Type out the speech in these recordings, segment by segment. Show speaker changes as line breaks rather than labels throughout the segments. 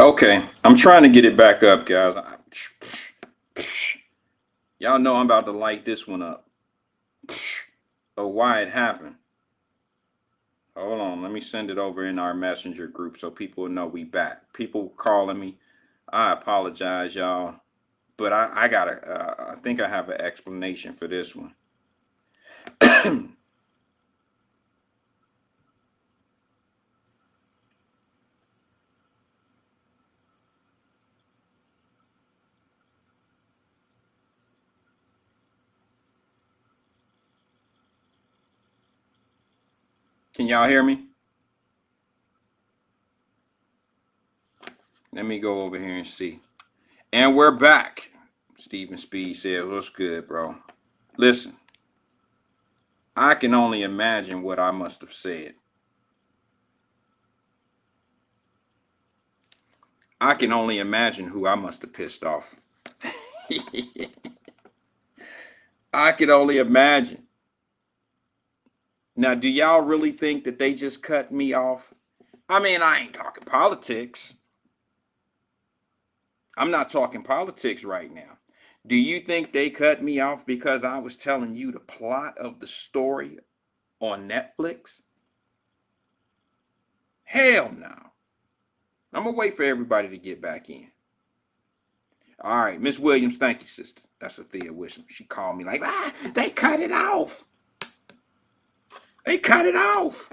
Okay, I'm trying to get it back up, guys. Y'all know I'm about to light this one up. Oh, why it happened. Hold on, let me send it over in our messenger group so people know we back. People calling me. I apologize, y'all, but I gotta. I think I have an explanation for this one. Can y'all hear me? Let me go over here and see. And we're back. Stephen Speed said, "What's good, bro?" Listen, I can only imagine what I must have said. I can only imagine who I must have pissed off. I can only imagine. Now, do y'all really think that they just cut me off? I mean, I ain't talking politics. I'm not talking politics right now. Do you think they cut me off because I was telling you the plot of the story on Netflix? Hell no. I'm going to wait for everybody to get back in. All right, Miss Williams, thank you, sister. That's Thea Wisham. She called me like, they cut it off. They cut it off.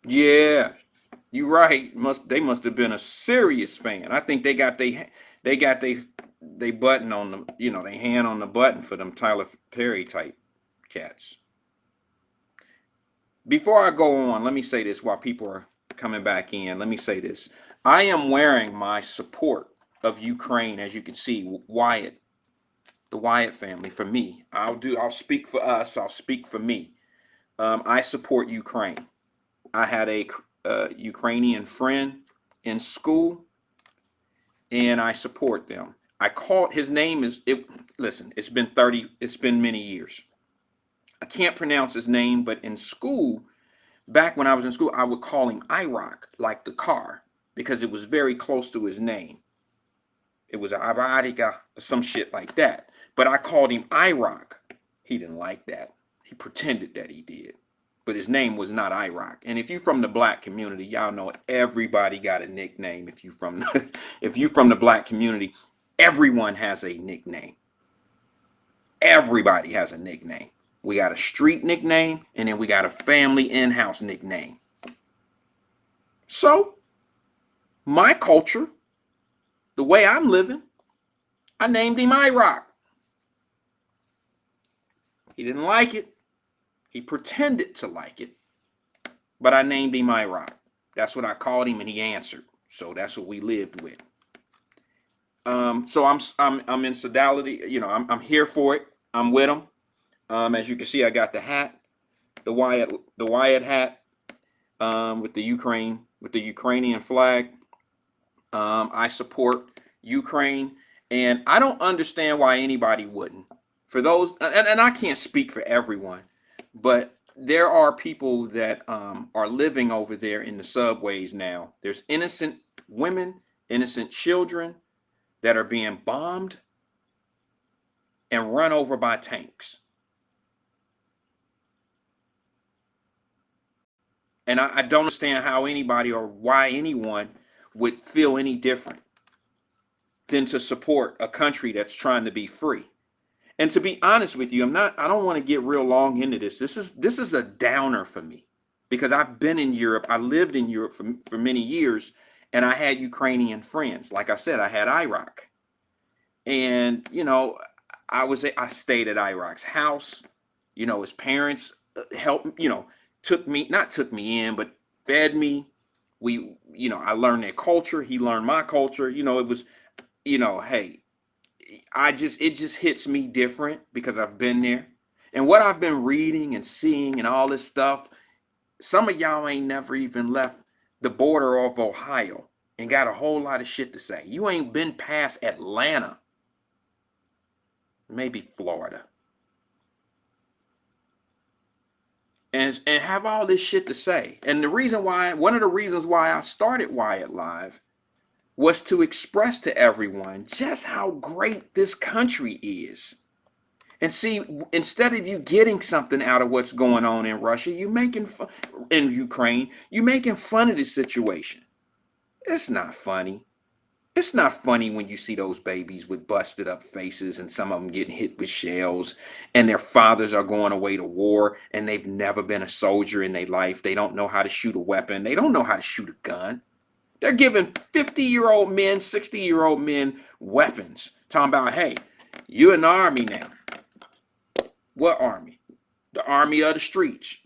Yeah, you're right. They must have been a serious fan. I think they button on them, they hand on the button for them Tyler Perry type cats. Before I go on, let me say this while people are coming back in. Let me say this. I am wearing my support of Ukraine, as you can see, Wyatt, the Wyatt family. For me, I'll speak for us. I'll speak for me. I support Ukraine. I had a Ukrainian friend in school, and I support them. I called his name is it. Listen, it's been many years. I can't pronounce his name, but in school, back when I was in school, I would call him IROC, like the car, because it was very close to his name. It was Abadiga, some shit like that. But I called him IROC. He didn't like that. He pretended that he did. But his name was not IROC. And if you from the black community, y'all know everybody got a nickname. If you from the black community, everyone has a nickname. Everybody has a nickname. We got a street nickname, and then we got a family in-house nickname. So, my culture, the way I'm living, I named him IROC. He didn't like it. He pretended to like it, but I named him IROC. That's what I called him, and he answered. So that's what we lived with. So I'm in sodality. I'm here for it. I'm with him. As you can see, I got the hat, the Wyatt hat, with the Ukrainian flag. I support Ukraine, and I don't understand why anybody wouldn't. For those, and I can't speak for everyone, but there are people that are living over there in the subways now. There's innocent women, innocent children that are being bombed and run over by tanks. And I don't understand how anybody or why anyone would feel any different than to support a country that's trying to be free. And to be honest with you, I don't want to get real long into this. This is a downer for me because I've been in Europe. I lived in Europe for many years, and I had Ukrainian friends. Like I said, I had IROC. And, I stayed at IROC's house. His parents helped, not took me in, but fed me. I learned their culture. He learned my culture. It was, hey, it just hits me different because I've been there. And what I've been reading and seeing and all this stuff, some of y'all ain't never even left the border of Ohio and got a whole lot of shit to say. You ain't been past Atlanta, maybe Florida. and have all this shit to say. And the reason why, one of the reasons why I started Wyatt-Live was to express to everyone just how great this country is. And see, instead of you getting something out of what's going on in Russia, you making fun in Ukraine, you making fun of the situation. It's not funny. It's not funny when you see those babies with busted up faces and some of them getting hit with shells and their fathers are going away to war and they've never been a soldier in their life. They don't know how to shoot a weapon. They don't know how to shoot a gun. They're giving 50-year-old men, 60-year-old men weapons. Talking about, hey, you're in the army now. What army? The army of the streets.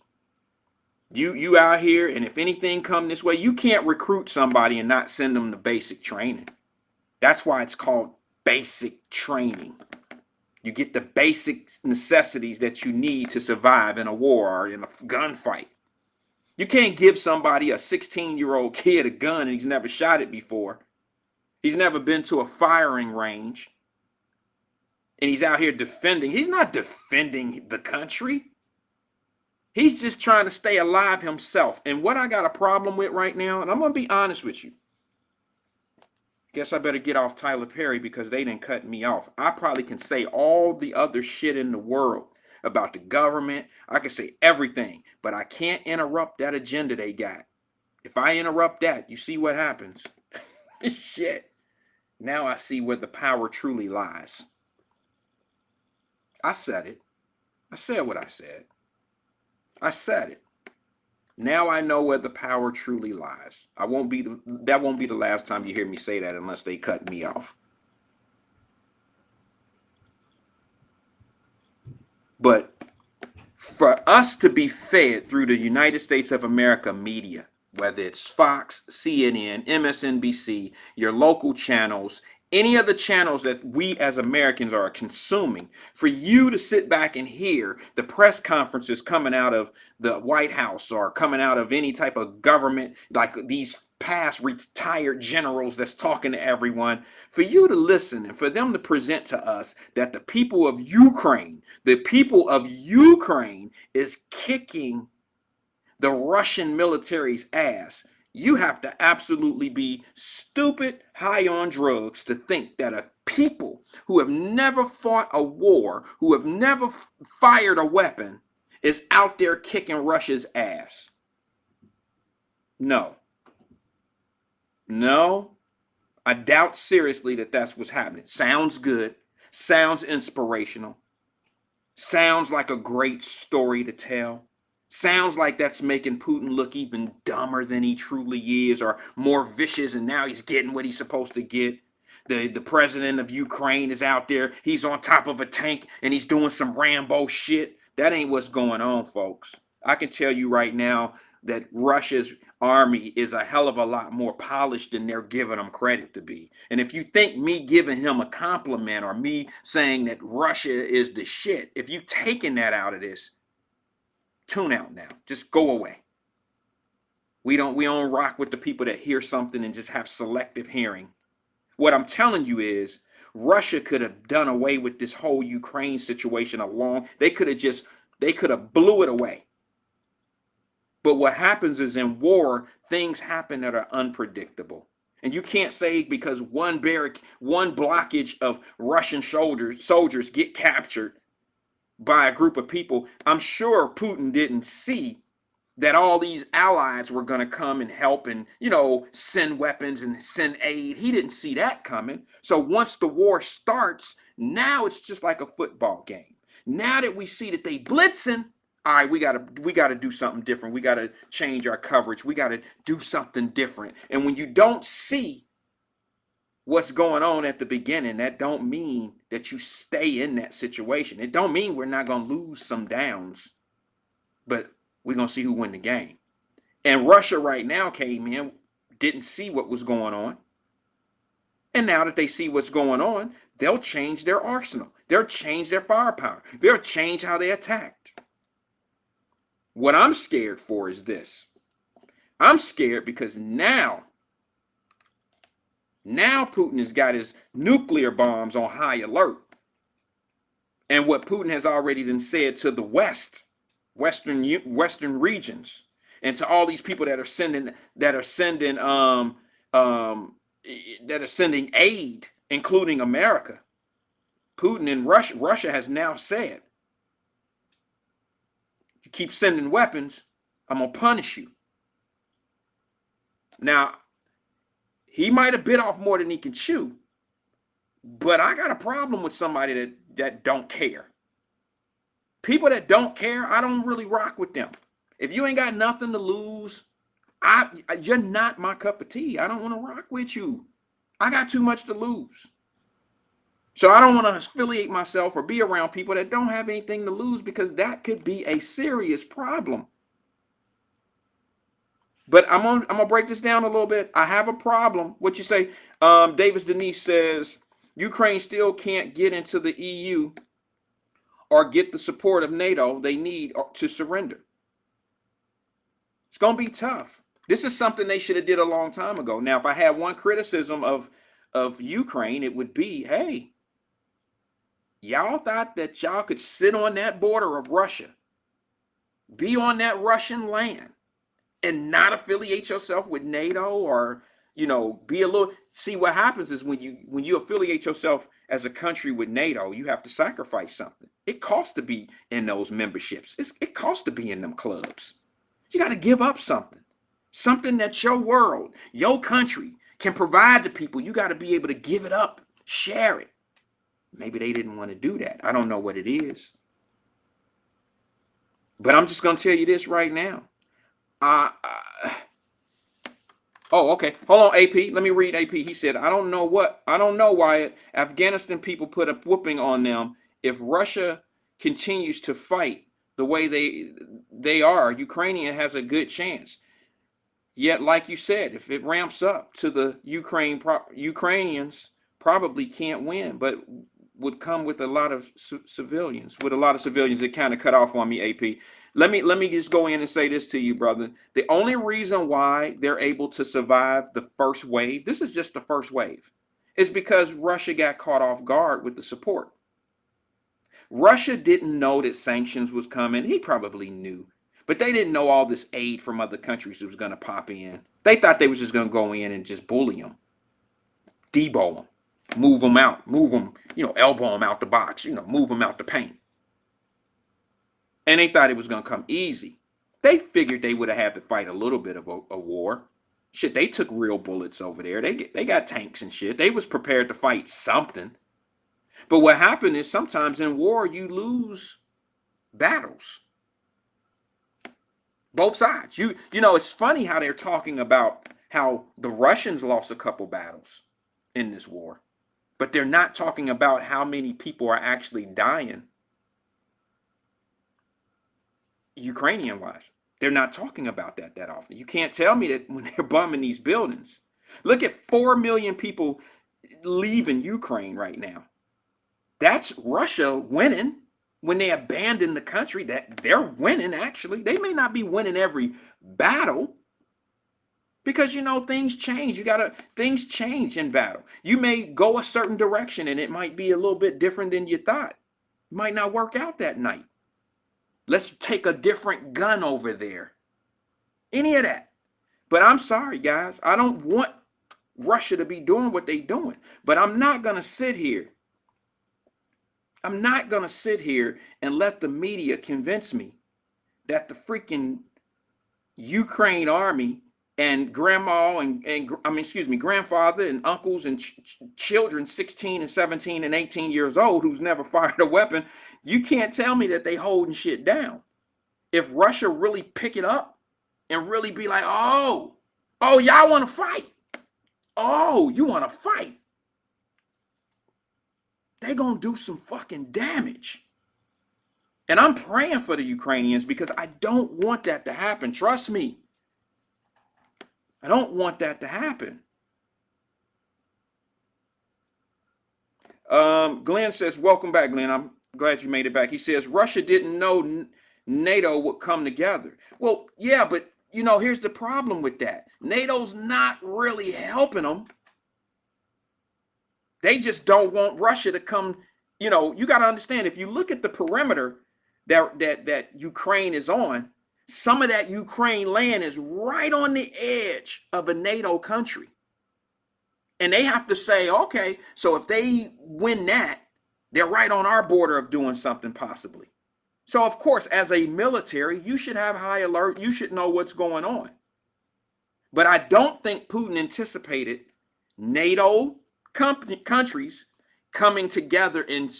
You out here, and if anything come this way, you can't recruit somebody and not send them to basic training. That's why it's called basic training. You get the basic necessities that you need to survive in a war or in a gunfight. You can't give somebody a 16-year-old kid a gun and he's never shot it before. He's never been to a firing range. And he's out here defending. He's not defending the country. He's just trying to stay alive himself. And what I got a problem with right now, and I'm going to be honest with you. Guess I better get off Tyler Perry because they didn't cut me off. I probably can say all the other shit in the world about the government. I can say everything, but I can't interrupt that agenda they got. If I interrupt that, you see what happens. Shit. Now I see where the power truly lies. I said it. I said what I said. I said it. Now I know where the power truly lies. That won't be the last time you hear me say that unless they cut me off. But for us to be fed through the United States of America media, whether it's Fox, CNN, MSNBC, your local channels, any of the channels that we as Americans are consuming, for you to sit back and hear the press conferences coming out of the White House or coming out of any type of government, like these past retired generals that's talking to everyone, for you to listen and for them to present to us that the people of Ukraine is kicking the Russian military's ass. You have to absolutely be stupid, high on drugs to think that a people who have never fought a war, who have never fired a weapon, is out there kicking Russia's ass. No. No. I doubt seriously that that's what's happening. Sounds good. Sounds inspirational. Sounds like a great story to tell. Sounds like that's making Putin look even dumber than he truly is, or more vicious, and now he's getting what he's supposed to get. The president of Ukraine is out there. He's on top of a tank, and he's doing some Rambo shit. That ain't what's going on, folks. I can tell you right now that Russia's army is a hell of a lot more polished than they're giving them credit to be. And if you think me giving him a compliment or me saying that Russia is the shit, if you taking that out of this, tune out now. Just go away. We don't rock with the people that hear something and just have selective hearing. What I'm telling you is Russia could have done away with this whole Ukraine situation they could have blew it away. But what happens is in war, things happen that are unpredictable. And you can't say because one blockage of Russian soldiers get captured by a group of people. I'm sure Putin didn't see that all these allies were going to come and help and, send weapons and send aid. He didn't see that coming. So once the war starts, now it's just like a football game. Now that we see that they blitzing, all right, we gotta do something different. We gotta change our coverage. We gotta do something different. And when you don't see what's going on at the beginning, that don't mean that you stay in that situation. It don't mean we're not gonna lose some downs, but we're gonna see who win the game. And Russia right now came in, didn't see what was going on. And now that they see what's going on, they'll change their arsenal. They'll change their firepower. They'll change how they attacked. What I'm scared for is this. I'm scared because now Putin has got his nuclear bombs on high alert. And what Putin has already then said to the West, Western regions, and to all these people that are um, sending aid, including America. Putin and Russia has now said, you keep sending weapons, I'm gonna punish you. Now, he might have bit off more than he can chew, but I got a problem with somebody that don't care. People that don't care, I don't really rock with them. If you ain't got nothing to lose, you're not my cup of tea. I don't want to rock with you. I got too much to lose. So I don't want to affiliate myself or be around people that don't have anything to lose, because that could be a serious problem. But I'm gonna break this down a little bit. I have a problem. What you say? Davis Denise says Ukraine still can't get into the EU or get the support of NATO they need to surrender. It's gonna be tough. This is something they should have did a long time ago. Now, if I had one criticism of Ukraine, it would be, hey, y'all thought that y'all could sit on that border of Russia, be on that Russian land, and not affiliate yourself with NATO, or be a little. See, what happens is when you affiliate yourself as a country with NATO, you have to sacrifice something. It costs to be in those memberships. It costs to be in them clubs. You got to give up something that your world, your country can provide to people. You got to be able to give it up, share it. Maybe they didn't want to do that. I don't know what it is, but I'm just going to tell you this right now. Oh, okay. Hold on, AP. Let me read AP. He said, I don't know, Wyatt. Afghanistan people put a whooping on them. If Russia continues to fight the way they are, Ukrainian has a good chance. Yet, like you said, if it ramps up to the Ukrainians probably can't win, but would come with a lot of civilians. It kind of cut off on me, AP. Let me just go in and say this to you, brother. The only reason why they're able to survive the first wave, this is just the first wave, is because Russia got caught off guard with the support. Russia didn't know that sanctions was coming. He probably knew, but they didn't know all this aid from other countries that was going to pop in. They thought they was just going to go in and just bully them, debo them, move them out, elbow them out the box, move them out the paint. And they thought it was going to come easy. They figured they would have had to fight a little bit of a war. Shit, they took real bullets over there. They got tanks and shit. They was prepared to fight something. But what happened is sometimes in war, you lose battles. Both sides. It's funny how they're talking about how the Russians lost a couple battles in this war, but they're not talking about how many people are actually dying Ukrainian-wise. They're not talking about that often. You can't tell me that when they're bombing these buildings. Look at 4 million people leaving Ukraine right now. That's Russia winning when they abandon the country. That they're winning, actually. They may not be winning every battle, because things change. Things change in battle. You may go a certain direction and it might be a little bit different than you thought. It might not work out that night. Let's take a different gun over there. Any of that. But I'm sorry, guys. I don't want Russia to be doing what they're doing. But I'm not going to sit here. I'm not going to sit here and let the media convince me that the freaking Ukraine army and grandfather and uncles and children 16 and 17 and 18 years old who's never fired a weapon, you can't tell me that they holding shit down. If Russia really pick it up and really be like, oh, y'all want to fight. Oh, you want to fight. They gonna do some fucking damage. And I'm praying for the Ukrainians, because I don't want that to happen. Trust me. I don't want that to happen. Glenn says, welcome back, Glenn. I'm glad you made it back. He says, Russia didn't know NATO would come together. Well, yeah, but here's the problem with that. NATO's not really helping them. They just don't want Russia to come. You got to understand, if you look at the perimeter, that Ukraine is on, some of that Ukraine land is right on the edge of a NATO country. And they have to say, okay, so if they win that, they're right on our border of doing something possibly. So, of course, as a military, you should have high alert. You should know what's going on. But I don't think Putin anticipated NATO countries coming together and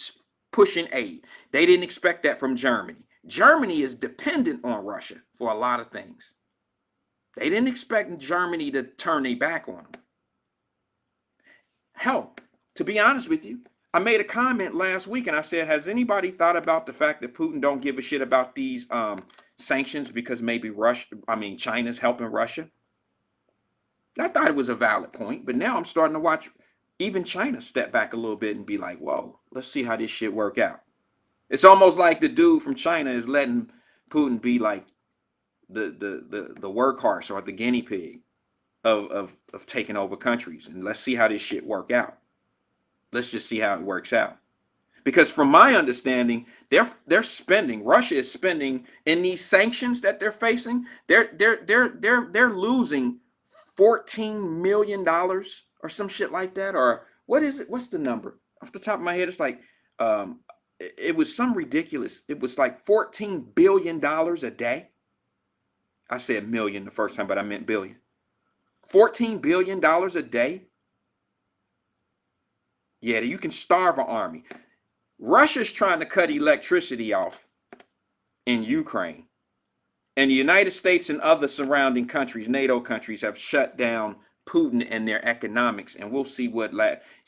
pushing aid. They didn't expect that from Germany. Germany is dependent on Russia for a lot of things. They didn't expect Germany to turn their back on them. Hell, to be honest with you, I made a comment last week and I said, has anybody thought about the fact that Putin don't give a shit about these sanctions because maybe China's helping Russia? I thought it was a valid point, but now I'm starting to watch even China step back a little bit and be like, whoa, let's see how this shit work out. It's almost like the dude from China is letting Putin be like the workhorse or the guinea pig of taking over countries. And let's see how this shit work out. Let's just see how it works out. Because from my understanding, they're spending, Russia is spending in these sanctions that they're facing, they're losing $14 million or some shit like that. Or what is it? What's the number? Off the top of my head, it's like it was some ridiculous. It was like $14 billion a day. I said million the first time, but I meant billion. $14 billion a day. Yeah, you can starve an army. Russia's trying to cut electricity off in Ukraine. And the United States and other surrounding countries, NATO countries, have shut down Putin and their economics. And we'll see what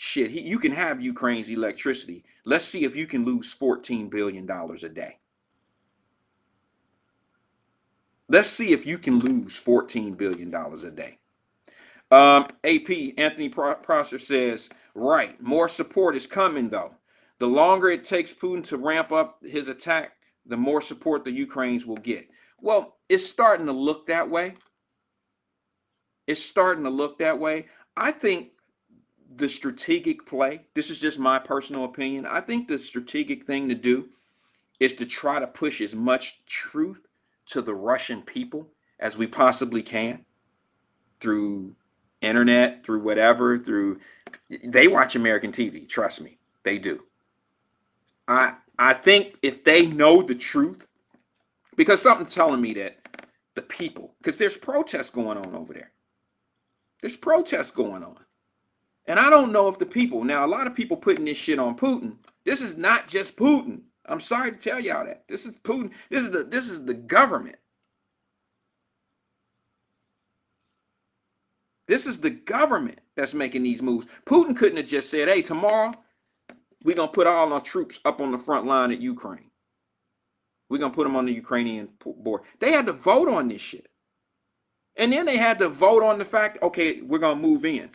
you can have Ukraine's electricity. Let's see if you can lose $14 billion a day. Let's see if you can lose $14 billion a day. AP Anthony Prosser says, right, more support is coming though. The longer it takes Putin to ramp up his attack, the more support the Ukrainians will get. Well, it's starting to look that way. It's starting to look that way. I think the strategic play, this is just my personal opinion, I think the strategic thing to do is to try to push as much truth to the Russian people as we possibly can through internet, through whatever, they watch American TV, trust me, they do. I think if they know the truth, because something's telling me that the people, because there's protests going on over there. There's protests going on. And I don't know if the people, now a lot of people putting this shit on Putin. This is not just Putin. I'm sorry to tell y'all that. This is Putin. This is the government. This is the government that's making these moves. Putin couldn't have just said, hey, tomorrow we're going to put all our troops up on the front line at Ukraine. We're going to put them on the Ukrainian border. They had to vote on this shit. And then they had to vote on the fact, okay, we're going to move in.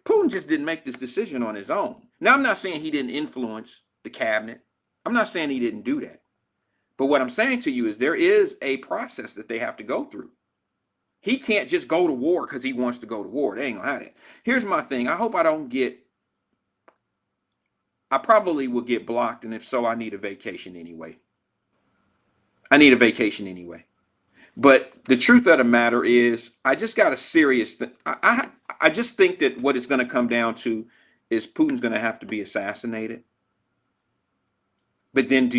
Putin just didn't make this decision on his own. Now, I'm not saying he didn't influence the cabinet. I'm not saying he didn't do that. But what I'm saying to you is there is a process that they have to go through. He can't just go to war because he wants to go to war. They ain't gonna have that. Here's my thing. I hope I probably will get blocked. And if so, I need a vacation anyway. But the truth of the matter is, I just got a serious thing. I just think that what it's going to come down to is Putin's going to have to be assassinated. But then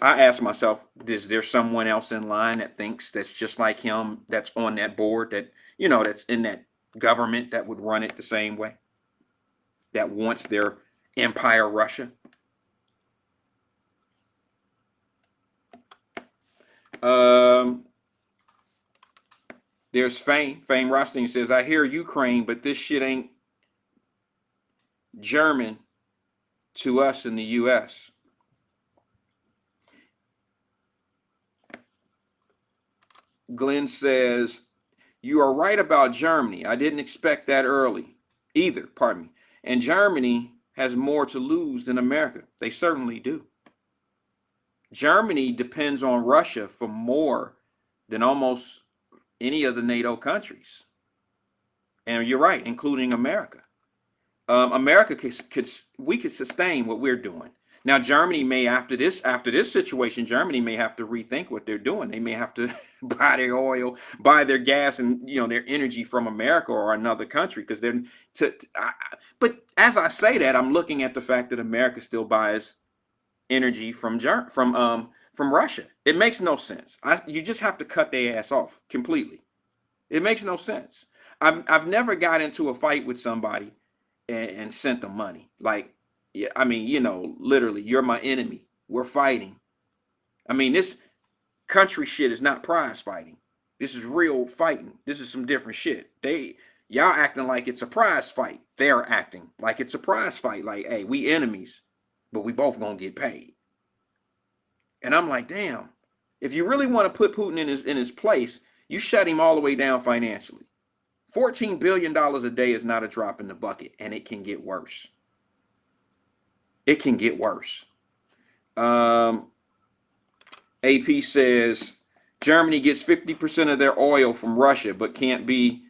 I ask myself, is there someone else in line that thinks that's just like him, that's on that board, that, that's in that government that would run it the same way, that wants their empire Russia? There's Fame Rothstein says, I hear Ukraine, but this shit ain't German to us in the U.S. Glenn says, you are right about Germany. I didn't expect that either. And Germany has more to lose than America. They certainly do. Germany depends on Russia for more than almost any of the NATO countries. And you're right, including America. America could sustain what we're doing. Now, Germany may, after this situation, Germany may have to rethink what they're doing. They may have to buy their oil, buy their gas, and their energy from America or another country, because they're. But as I say that, I'm looking at the fact that America still buys energy from Russia. It makes no sense. You just have to cut their ass off completely. It makes no sense. I've never got into a fight with somebody and sent them money. Like, yeah, I mean, literally, you're my enemy. We're fighting. I mean, this country shit is not prize fighting. This is real fighting. This is some different shit. Y'all acting like it's a prize fight. They're acting like it's a prize fight. Like, hey, we enemies, but we both gonna get paid. And I'm like, damn. If you really want to put Putin in his place, you shut him all the way down financially. $14 billion a day is not a drop in the bucket, and it can get worse. It can get worse. AP says Germany gets 50% of their oil from Russia, but can't be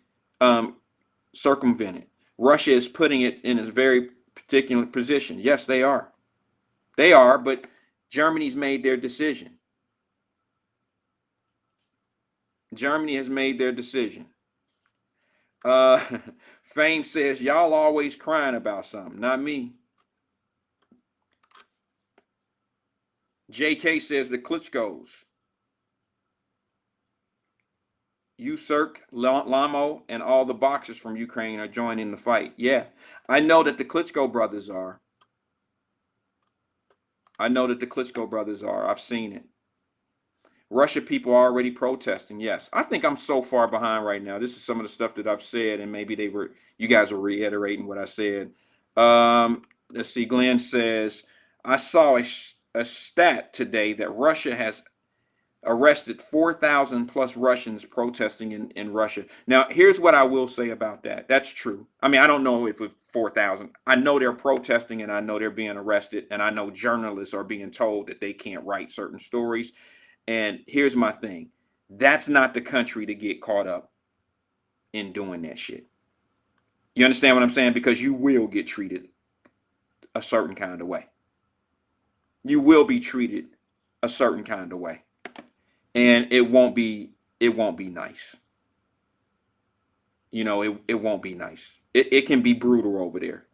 circumvented. Russia is putting it in a very particular position. Yes, they are. They are, but Germany's made their decision. Germany has made their decision. Fame says, y'all always crying about something. Not me. JK says the Klitschko's. Usurk, Lamo, and all the boxers from Ukraine are joining the fight. Yeah, I know that the Klitschko brothers are. I've seen it. Russia people are already protesting. Yes, I think I'm so far behind right now. This is some of the stuff that I've said, and maybe you guys are reiterating what I said. Let's see. Glenn says, I saw a stat today that Russia has arrested 4,000 plus Russians protesting in Russia. Now, here's what I will say about that. That's true. I mean, I don't know if it's 4,000. I know they're protesting, and I know they're being arrested, and I know journalists are being told that they can't write certain stories. And here's my thing. That's not the country to get caught up in doing that shit. You understand what I'm saying? Because you will get treated a certain kind of way. You will be treated a certain kind of way. And it won't be nice. It won't be nice. It can be brutal over there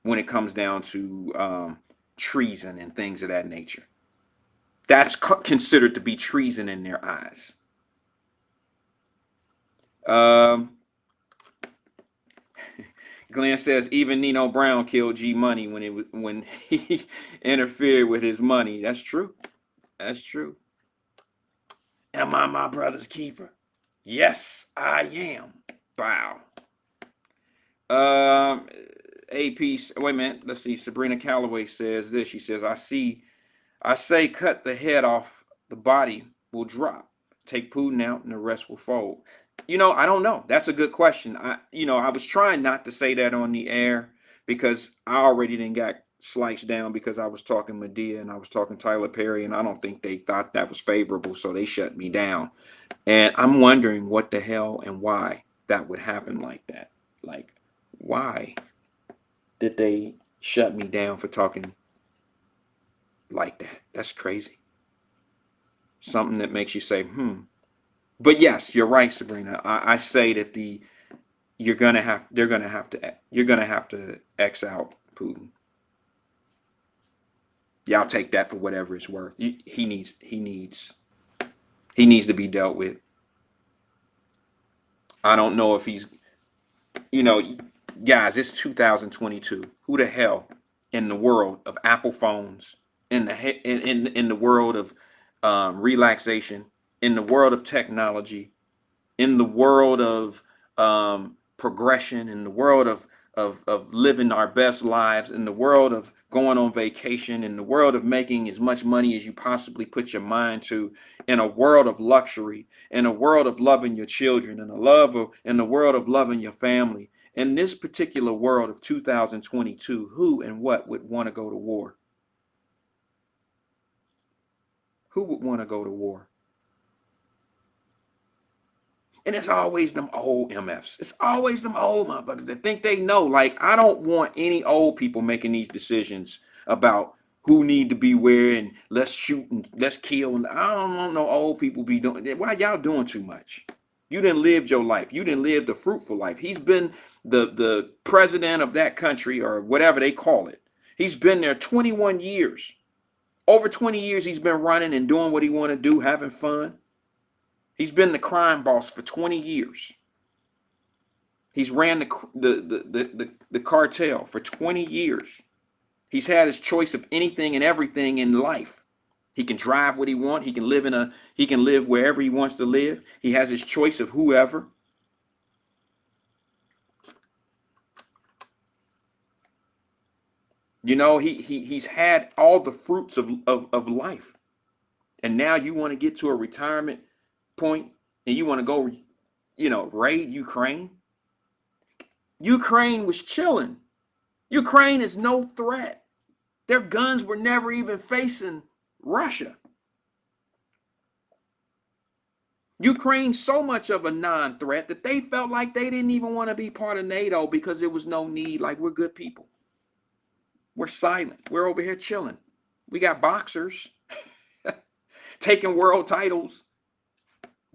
when it comes down to treason and things of that nature. That's considered to be treason in their eyes. Glenn says even Nino Brown killed G Money when he interfered with his money. That's true. That's true. Am I my brother's keeper? Yes, I am. Wow. AP, wait a minute. Let's see. Sabrina Calloway says this. She says, I say cut the head off, the body will drop. Take Putin out and the rest will fold. I don't know. That's a good question. I was trying not to say that on the air because I already didn't got sliced down because I was talking Medea and I was talking Tyler Perry, and I don't think they thought that was favorable, so they shut me down. And I'm wondering what the hell and why that would happen like that. Like, why did they shut me down for talking like that? That's crazy. Something that makes you say, But yes, you're right, Sabrina. I say that you're gonna have to X out Putin. Y'all take that for whatever it's worth. He needs to be dealt with. I don't know if he's, guys, it's 2022. Who the hell in the world of Apple phones, in the world of relaxation, in the world of technology, in the world of progression, in the world of living our best lives, in the world of going on vacation, in the world of making as much money as you possibly put your mind to, in a world of luxury, in a world of loving your children, in the world of loving your family. In this particular world of 2022, who and what would want to go to war? Who would want to go to war? And it's always them old MFs. It's always them old motherfuckers that think they know. Like, I don't want any old people making these decisions about who need to be where, and let's shoot and let's kill. And I don't want no old people be doing that. Why y'all doing too much? You didn't live your life. You didn't live the fruitful life. He's been the president of that country, or whatever they call it. He's been there 21 years. Over 20 years he's been running and doing what he want to do, having fun. He's been the crime boss for 20 years. He's ran the cartel for 20 years. He's had his choice of anything and everything in life. He can drive what he wants. He can live wherever he wants to live. He has his choice of whoever. You know, he's had all the fruits of life. And now you want to get to a retirement point and you want to go, you know, raid Ukraine. Ukraine was chilling. Ukraine is no threat. Their guns were never even facing Russia. Ukraine's so much of a non-threat that they felt like they didn't even want to be part of NATO because there was no need. Like, we're good people. We're silent. We're over here chilling. We got boxers taking world titles,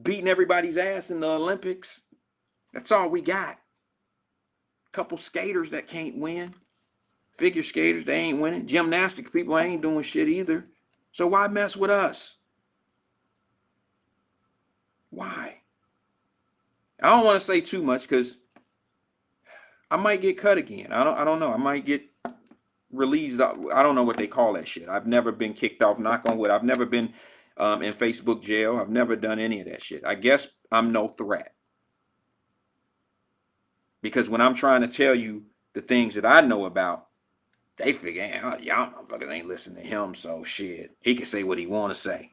beating everybody's ass in the Olympics. That's all we got. Couple skaters that can't win. Figure skaters, they ain't winning. Gymnastics people ain't doing shit either. So why mess with us? Why? I don't want to say too much because I might get cut again. I don't know. I might get released. I don't know what they call that shit. I've never been kicked off, knock on wood. I've never been in Facebook jail. I've never done any of that shit. I guess I'm no threat. Because when I'm trying to tell you the things that I know about, they figure, oh, y'all motherfuckers ain't listening to him, so shit. He can say what he want to say.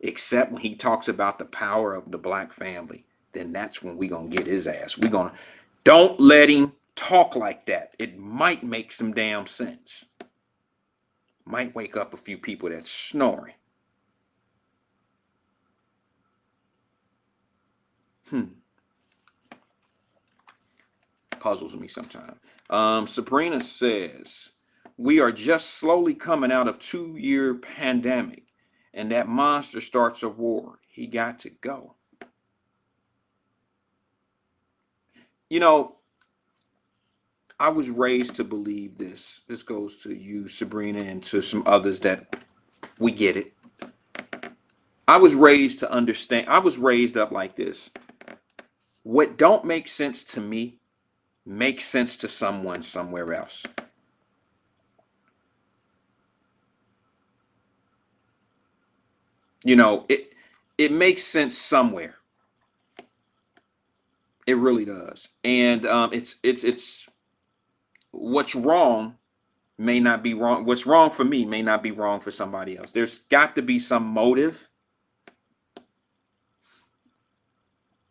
Except when he talks about the power of the black family, then that's when we gonna get his ass. Don't let him talk like that. It might make some damn sense. Might wake up a few people that's snoring. Puzzles me sometimes. Sabrina says, we are just slowly coming out of 2-year pandemic, and that monster starts a war. He got to go. You know, I was raised to believe this. This goes to you, Sabrina, and to some others that we get it. I was raised to understand. I was raised up like this. What don't make sense to me makes sense to someone somewhere else. You know, it makes sense somewhere. It really does. And it's what's wrong may not be wrong. What's wrong for me may not be wrong for somebody else. There's got to be some motive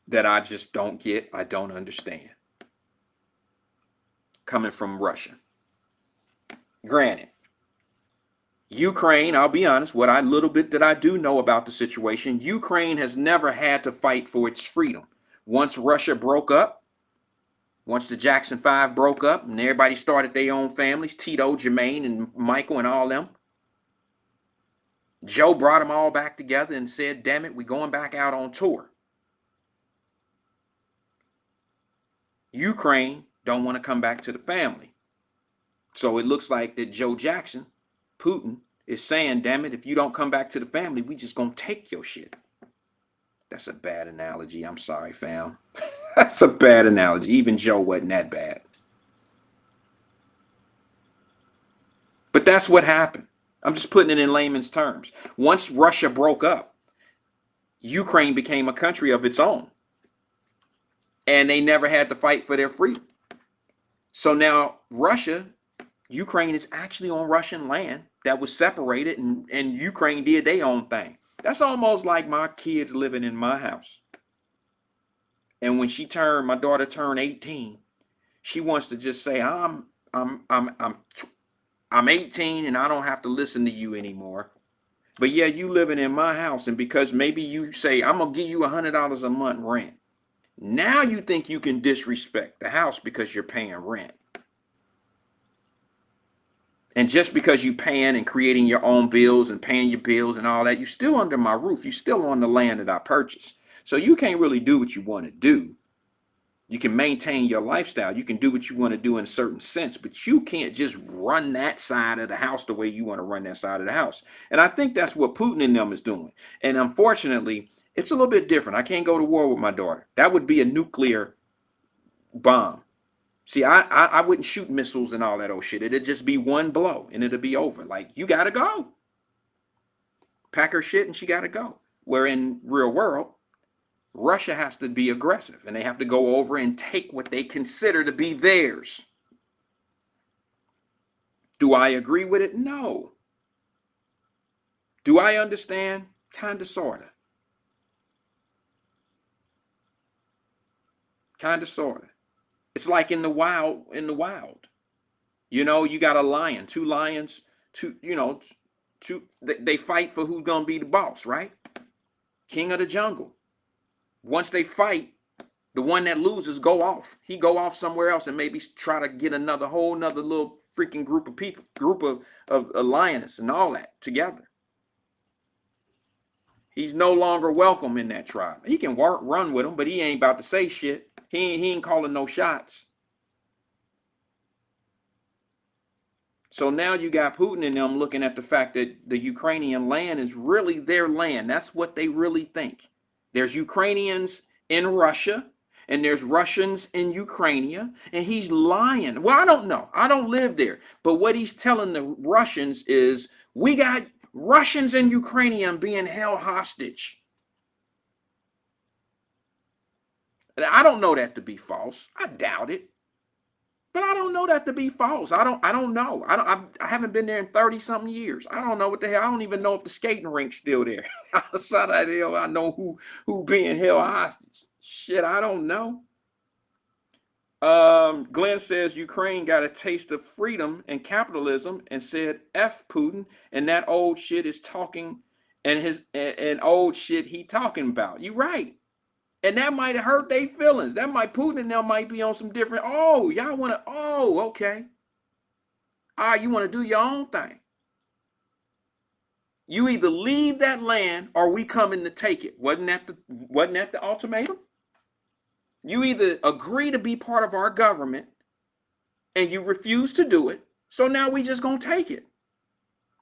that I just don't get. I don't understand. Coming from Russia. Granted, Ukraine, I'll be honest, what I little bit that I do know about the situation, Ukraine has never had to fight for its freedom. Once Russia broke up, once the Jackson 5 broke up and everybody started their own families, Tito, Jermaine, and Michael and all them, Joe brought them all back together and said, damn it, we're going back out on tour. Ukraine don't want to come back to the family. So it looks like that Joe Jackson, Putin, is saying, damn it, if you don't come back to the family, we just gonna take your shit. That's a bad analogy. I'm sorry, fam. That's a bad analogy. Even Joe wasn't that bad. But that's what happened. I'm just putting it in layman's terms. Once Russia broke up, Ukraine became a country of its own. And they never had to fight for their freedom. So now Ukraine is actually on Russian land that was separated, and Ukraine did their own thing. That's almost like my kids living in my house. And when my daughter turned 18, she wants to just say, I'm 18 and I don't have to listen to you anymore. But yeah, you living in my house, and because maybe you say, I'm gonna give you $100 a month rent. Now you think you can disrespect the house because you're paying rent. And just because you paying and creating your own bills and paying your bills and all that, you're still under my roof. You're still on the land that I purchased. So you can't really do what you want to do. You can maintain your lifestyle. You can do what you want to do in a certain sense, but you can't just run that side of the house the way you want to run that side of the house. And I think that's what Putin and them is doing. And unfortunately, it's a little bit different. I can't go to war with my daughter. That would be a nuclear bomb. See, I wouldn't shoot missiles and all that old shit. It'd just be one blow and it'd be over. Like, you got to go. Pack her shit and she got to go. Where in real world, Russia has to be aggressive and they have to go over and take what they consider to be theirs. Do I agree with it? No. Do I understand? Kind of, sort of. Kind of, sort of. It's like in the wild, you know, you got a lion, two lions, they fight for who's going to be the boss, right? King of the jungle. Once they fight, the one that loses go off. He go off somewhere else and maybe try to get whole nother little freaking group of people, of lioness and all that together. He's no longer welcome in that tribe. He can run with them, but he ain't about to say shit. He ain't calling no shots. So now you got Putin and them looking at the fact that the Ukrainian land is really their land. That's what they really think. There's Ukrainians in Russia and there's Russians in Ukraine, and he's lying. Well, I don't know. I don't live there. But what he's telling the Russians is, we got Russians and Ukrainian being held hostage. I don't know that to be false. I doubt it. But I don't know that to be false. I don't know. I haven't been there in 30 something years. I don't know what the hell. I don't even know if the skating rink's still there. Outside of hell, I know who being held hostage. Shit, I don't know. Glenn says Ukraine got a taste of freedom and capitalism and said F Putin, and that old shit is talking, and old shit he talking about. You right. And that might have hurt their feelings. That might, Putin and them might be on some different, y'all want to, okay. All right, you want to do your own thing. You either leave that land or we coming to take it. Wasn't that the ultimatum? You either agree to be part of our government and you refuse to do it. So now we just gonna take it.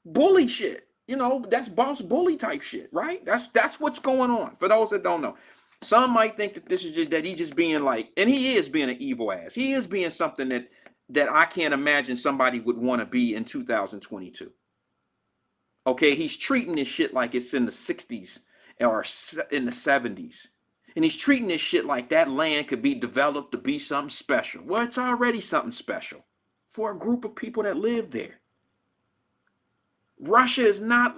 Bully shit. You know, that's boss bully type shit, right? That's what's going on. For those that don't know. Some might think that this is just that he's just being like, and he is being an evil ass. He is being something that I can't imagine somebody would want to be in 2022. Okay, he's treating this shit like it's in the 60s or in the 70s. And he's treating this shit like that land could be developed to be something special. Well, it's already something special for a group of people that live there. Russia is not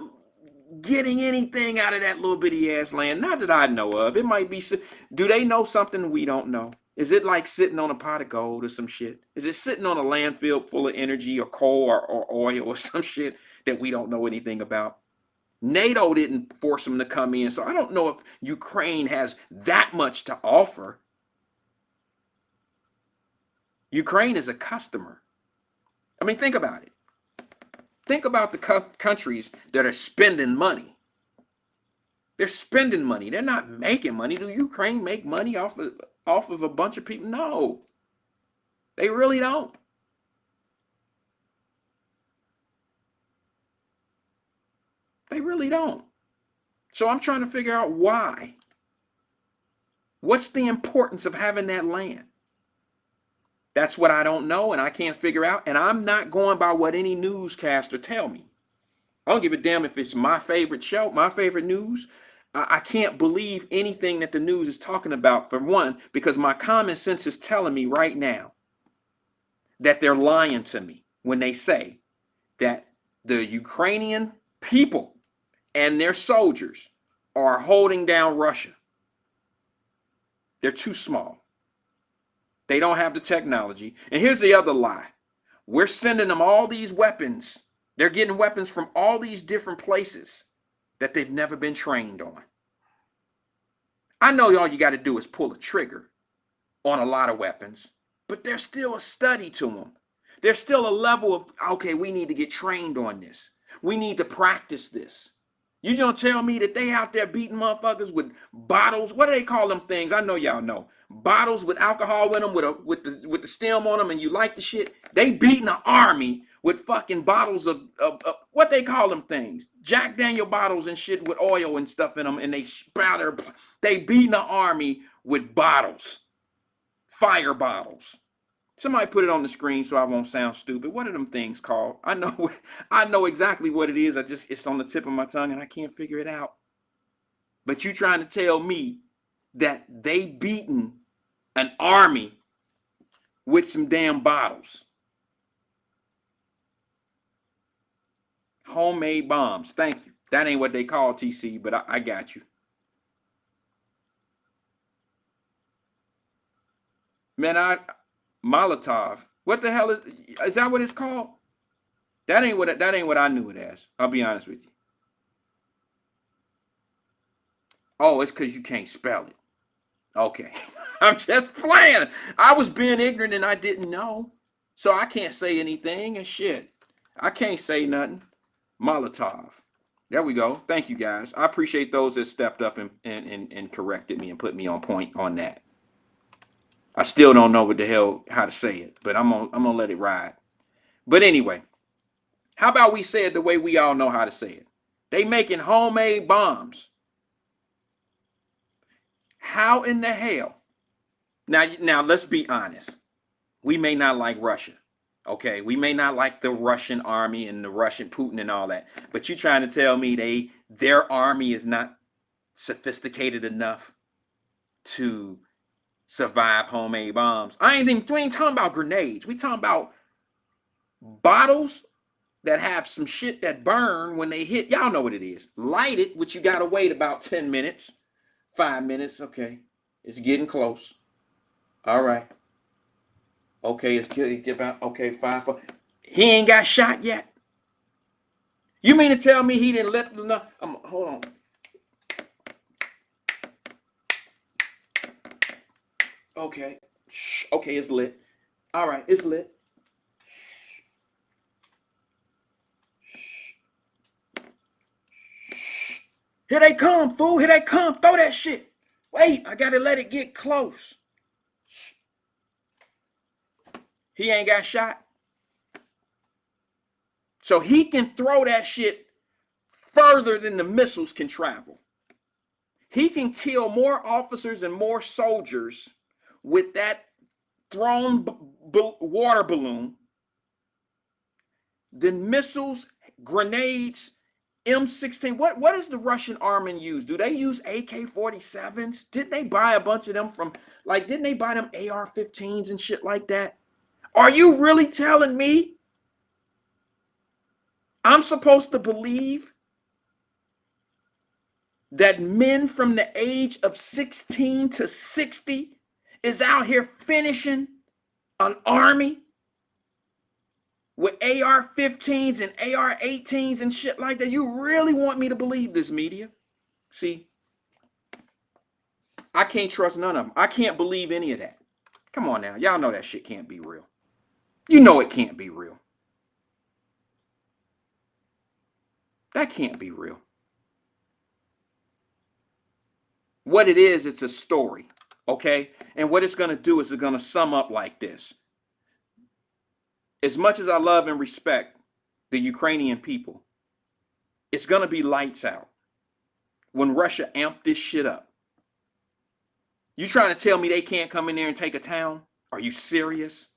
getting anything out of that little bitty ass land, not that I know of. It might be, do they know something we don't know? Is it like sitting on a pot of gold or some shit? Is it sitting on a landfill full of energy or coal or oil or some shit that we don't know anything about? NATO didn't force them to come in, so I don't know if Ukraine has that much to offer. Ukraine is a customer. I mean, think about it. Think about the countries that are spending money. They're spending money. They're not making money. Do Ukraine make money off of a bunch of people? No, they really don't. They really don't. So I'm trying to figure out why. What's the importance of having that land? That's what I don't know and I can't figure out. And I'm not going by what any newscaster tell me. I don't give a damn if it's my favorite show, my favorite news. I can't believe anything that the news is talking about, for one, because my common sense is telling me right now that they're lying to me when they say that the Ukrainian people and their soldiers are holding down Russia. They're too small. They don't have the technology. And here's the other lie. We're sending them all these weapons. They're getting weapons from all these different places that they've never been trained on. I know all you got to do is pull a trigger on a lot of weapons, but there's still a study to them. There's still a level of, okay, we need to get trained on this. We need to practice this. You gonna tell me that they out there beating motherfuckers with bottles? What do they call them things? I know y'all know. Bottles with alcohol in them, with the stem on them, and you like the shit. They beating the army with fucking bottles of what they call them things, Jack Daniel bottles and shit with oil and stuff in them, and they beating the army with bottles, fire bottles. Somebody put it on the screen so I won't sound stupid. What are them things called? I know exactly what it is. It's on the tip of my tongue and I can't figure it out. But you trying to tell me that they beating an army with some damn bottles. Homemade bombs. Thank you. That ain't what they call TC, but I got you. Man, Molotov. What the hell is that what it's called? That ain't what I knew it as. I'll be honest with you. Oh, it's because you can't spell it. Okay. I'm just playing. I was being ignorant and I didn't know. So I can't say anything and shit. I can't say nothing. Molotov. There we go. Thank you guys. I appreciate those that stepped up and corrected me and put me on point on that. I still don't know what the hell how to say it, but I'm gonna let it ride. But anyway, how about we say it the way we all know how to say it? They making homemade bombs. How in the hell? Now let's be honest. We may not like Russia. Okay, we may not like the Russian army and the Russian Putin and all that, but you trying to tell me their army is not sophisticated enough to survive homemade bombs? We ain't talking about grenades. We talking about bottles that have some shit that burn when they hit. Y'all know what it is. Light it, which you gotta wait about 10 minutes, 5 minutes. Okay, it's getting close. All right. Okay, it's getting about, okay, 5, 4. He ain't got shot yet. You mean to tell me he didn't let them know? Hold on. Okay. Okay, it's lit. All right, it's lit. Here they come, fool. Here they come. Throw that shit. Wait, I gotta let it get close. He ain't got shot. So he can throw that shit further than the missiles can travel. He can kill more officers and more soldiers with that thrown water balloon than missiles, grenades, M16. What does the Russian army use? Do they use AK-47s? Didn't they buy a bunch of them from, didn't they buy them AR-15s and shit like that? Are you really telling me I'm supposed to believe that men from the age of 16 to 60 is out here finishing an army with AR-15s and AR-18s and shit like that? You really want me to believe this, media? See, I can't trust none of them. I can't believe any of that. Come on now. Y'all know that shit can't be real. You know it can't be real. That can't be real. What it is, it's a story, okay? And what it's going to do is it's going to sum up like this. As much as I love and respect the Ukrainian people, it's going to be lights out when Russia amped this shit up. You trying to tell me they can't come in there and take a town? Are you serious?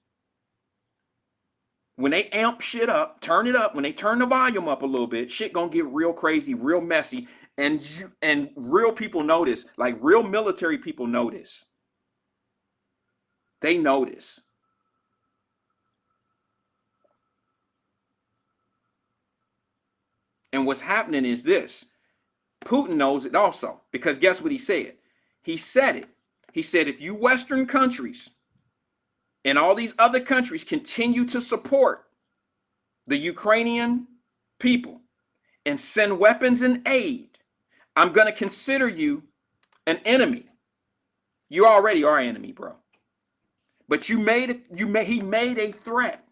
When they amp shit up, turn it up, when they turn the volume up a little bit, shit gonna get real crazy, real messy, and real people know this. Like real military people know this. They know this. And what's happening is this. Putin knows it also, because guess what he said? He said it. He said, if you Western countries and all these other countries continue to support the Ukrainian people and send weapons and aid, I'm going to consider you an enemy. You already are an enemy, bro. But he made a threat.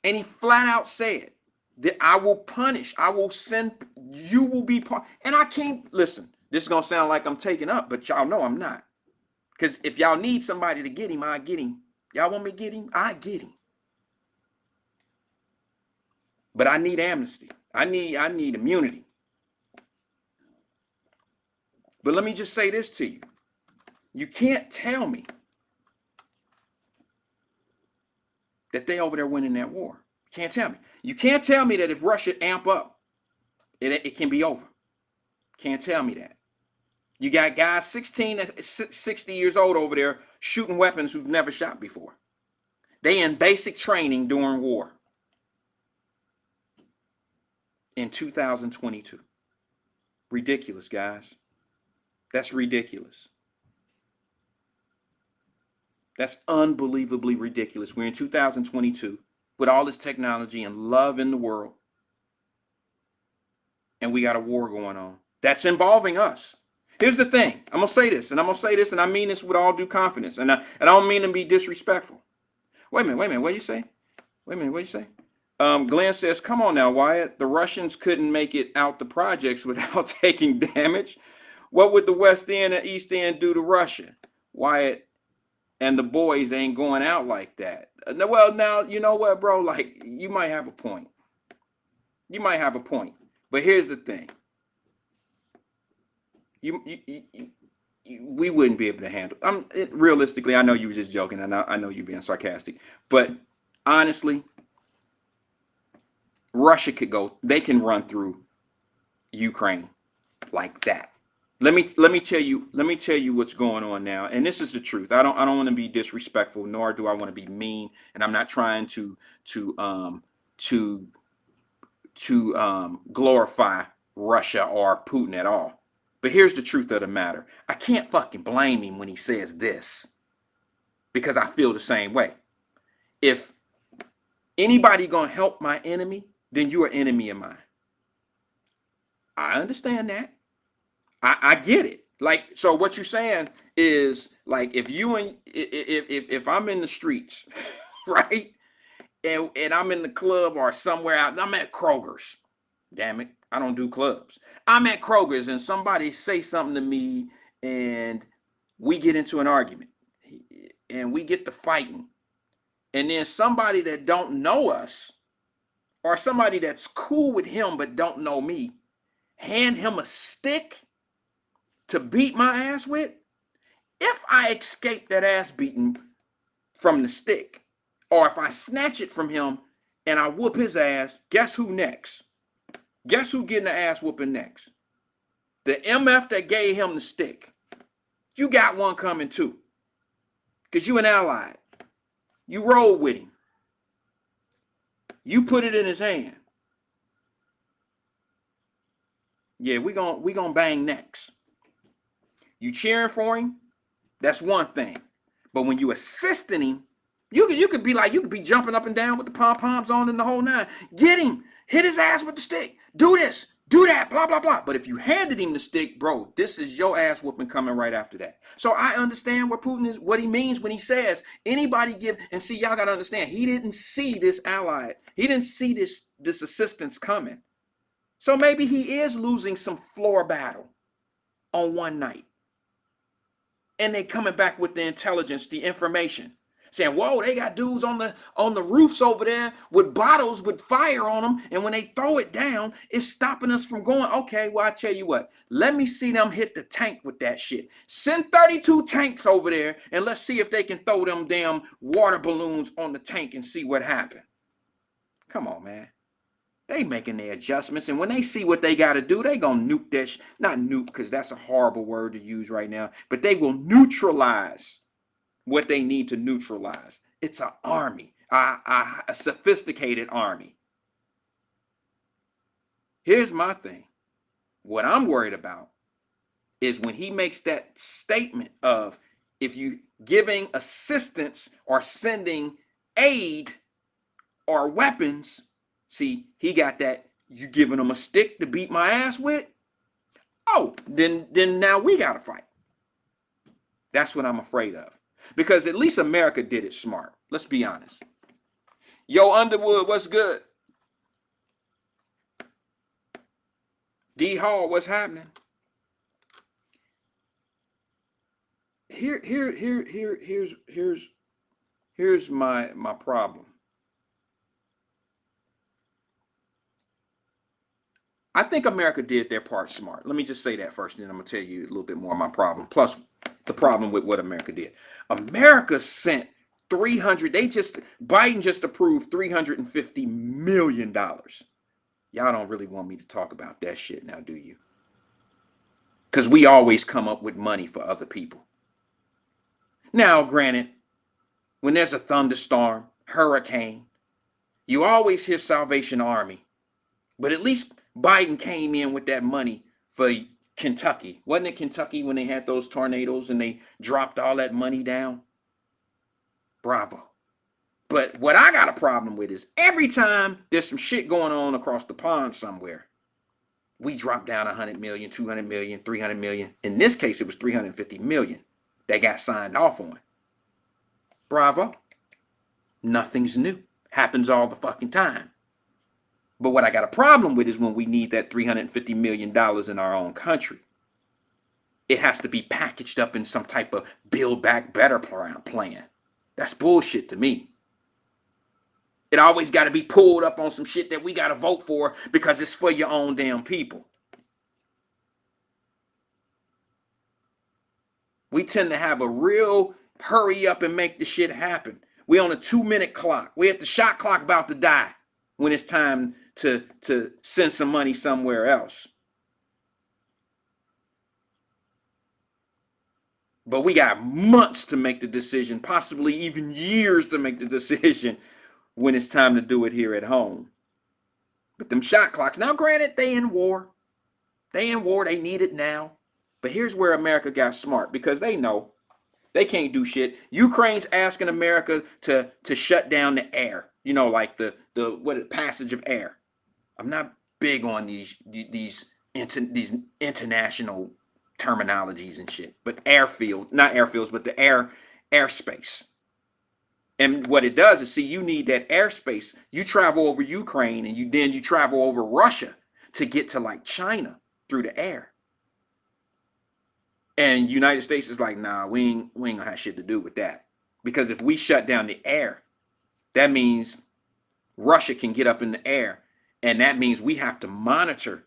And he flat out said that I will punish, I will send, you will be part. And I can't, listen, this is going to sound like I'm taking up, but y'all know I'm not. Because if y'all need somebody to get him, I get him. Y'all want me to get him? I get him. But I need amnesty. I need immunity. But let me just say this to you. You can't tell me that they over there winning that war. You can't tell me. You can't tell me that if Russia amp up, it can be over. Can't tell me that. You got guys 16 to 60 years old over there shooting weapons who've never shot before. They in basic training during war. In 2022. Ridiculous, guys. That's ridiculous. That's unbelievably ridiculous. We're in 2022 with all this technology and love in the world. And we got a war going on that's involving us. Here's the thing. I'm going to say this, and I mean this with all due confidence. And I don't mean to be disrespectful. Wait a minute. What do you say? Glenn says, come on now, Wyatt. The Russians couldn't make it out the projects without taking damage. What would the West End and East End do to Russia? Wyatt and the boys ain't going out like that. Well, now, you know what, bro? Like, you might have a point. But here's the thing. We wouldn't be able to handle. Realistically, I know you were just joking, and I know you're being sarcastic. But honestly, Russia could go. They can run through Ukraine like that. Let me tell you what's going on now, and this is the truth. I don't want to be disrespectful, nor do I want to be mean, and I'm not trying to glorify Russia or Putin at all. But here's the truth of the matter. I can't fucking blame him when he says this, because I feel the same way. If anybody gonna help my enemy, then you're an enemy of mine. I understand that. I get it. Like, so what you're saying is, like, if I'm in the streets, right, and I'm in the club or somewhere out, I'm at Kroger's. Damn it, I don't do clubs. I'm at Kroger's and somebody say something to me and we get into an argument and we get to fighting. And then somebody that don't know us or somebody that's cool with him but don't know me, hand him a stick to beat my ass with. If I escape that ass beating from the stick, or if I snatch it from him and I whoop his ass, guess who next? Guess who getting the ass whooping next? The MF that gave him the stick. You got one coming too. Because you an ally. You roll with him. You put it in his hand. Yeah, we gonna bang next. You cheering for him, that's one thing. But when you assisting him, you could be jumping up and down with the pom-poms on and the whole nine. Get him, hit his ass with the stick. Do this, do that, blah, blah, blah. But if you handed him the stick, bro, this is your ass whooping coming right after that. So I understand what Putin is, what he means when he says anybody give, and see, y'all gotta understand, he didn't see this ally. He didn't see this assistance coming. So maybe he is losing some floor battle on one night. And they coming back with the intelligence, the information, saying, whoa, they got dudes on the roofs over there with bottles with fire on them. And when they throw it down, it's stopping us from going. Okay, well, I tell you what, let me see them hit the tank with that shit. Send 32 tanks over there and let's see if they can throw them damn water balloons on the tank and see what happened. Come on, man. They making their adjustments, and when they see what they got to do, they gonna nuke that not nuke, because that's a horrible word to use right now, but they will neutralize what they need to neutralize. It's an army, a sophisticated army. Here's my thing. What I'm worried about is when he makes that statement of, if you giving assistance or sending aid or weapons, see, he got that, you giving him a stick to beat my ass with? Oh, then now we got to fight. That's what I'm afraid of. Because at least America did it smart. Let's be honest. Yo, Underwood, what's good? D Hall, what's happening? Here's my problem. I think America did their part smart. Let me just say that first, and then I'm gonna tell you a little bit more of my problem. Plus, the problem with what America did. America sent 300. Biden just approved $350 million. Y'all don't really want me to talk about that shit now, do you? Because we always come up with money for other people. Now, granted, when there's a thunderstorm, hurricane, you always hear Salvation Army. But at least Biden came in with that money for Kentucky. Wasn't it Kentucky when they had those tornadoes and they dropped all that money down? Bravo. But what I got a problem with is every time there's some shit going on across the pond somewhere, we drop down 100 million, 200 million, 300 million. In this case, it was 350 million that got signed off on. Bravo. Nothing's new. Happens all the fucking time. But what I got a problem with is when we need that $350 million in our own country. It has to be packaged up in some type of Build Back Better plan. That's bullshit to me. It always got to be pulled up on some shit that we got to vote for because it's for your own damn people. We tend to have a real hurry up and make the shit happen. We on a 2-minute clock. We at the shot clock about to die when it's time to send some money somewhere else. But we got months to make the decision, possibly even years to make the decision when it's time to do it here at home. But them shot clocks, now granted, they in war. They need it now. But here's where America got smart, because they know they can't do shit. Ukraine's asking America to shut down the air, like the passage of air. I'm not big on these international terminologies and shit, but not airfields, but the airspace. And what it does is, you need that airspace. You travel over Ukraine and you travel over Russia to get to like China through the air. And United States is like, nah, we ain't gonna have shit to do with that. Because if we shut down the air, that means Russia can get up in the air. And that means we have to monitor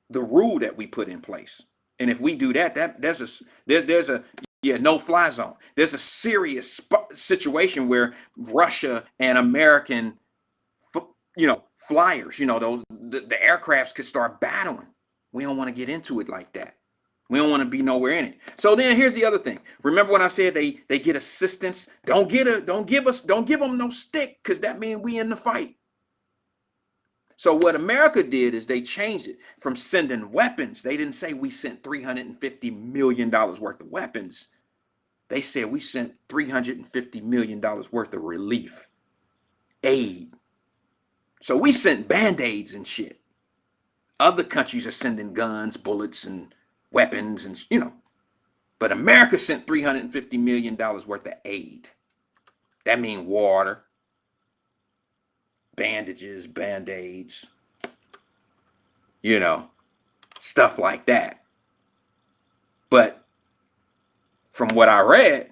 the rule that we put in place. And if we do that, there's a no-fly zone. There's a serious situation where Russia and American, flyers, the aircrafts could start battling. We don't want to get into it like that. We don't want to be nowhere in it. So then here's the other thing. Remember when I said they get assistance? Don't give them no stick, because that means we in the fight. So what America did is they changed it from sending weapons. They didn't say we sent $350 million worth of weapons. They said we sent $350 million worth of relief, aid. So we sent Band-Aids and shit. Other countries are sending guns, bullets, and weapons, and But America sent $350 million worth of aid. That means water, bandages, Band-Aids, stuff like that. But from what I read,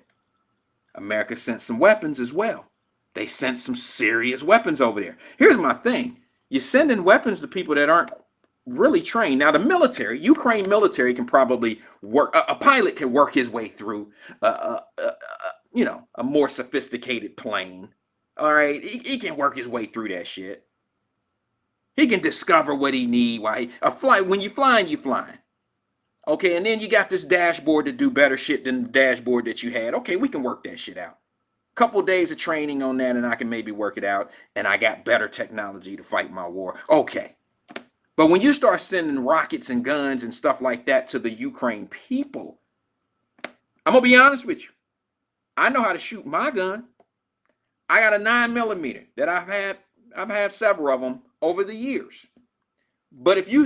America sent some weapons as well. They sent some serious weapons over there. Here's my thing. You're sending weapons to people that aren't really trained. Now, the military, Ukraine military can probably work, a pilot can work his way through, a more sophisticated plane. All right, he can work his way through that shit. He can discover what he need. When you flying, you flying. Okay, and then you got this dashboard to do better shit than the dashboard that you had. Okay, we can work that shit out. Couple days of training on that, and I can maybe work it out. And I got better technology to fight my war. Okay. But when you start sending rockets and guns and stuff like that to the Ukraine people, I'm gonna be honest with you. I know how to shoot my gun. I got a 9mm that I've had several of them over the years. But if you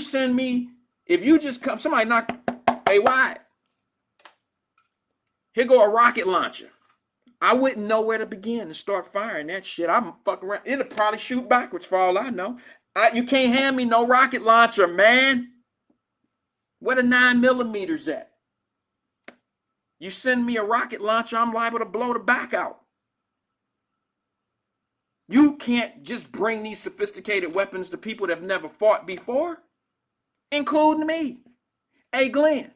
just come, somebody knock, hey, Wyatt, here go a rocket launcher. I wouldn't know where to begin to start firing that shit. I'm fucking around. It'll probably shoot backwards for all I know. You can't hand me no rocket launcher, man. Where the 9mm at? You send me a rocket launcher, I'm liable to blow the back out. You can't just bring these sophisticated weapons to people that have never fought before, including me. Hey, Glenn,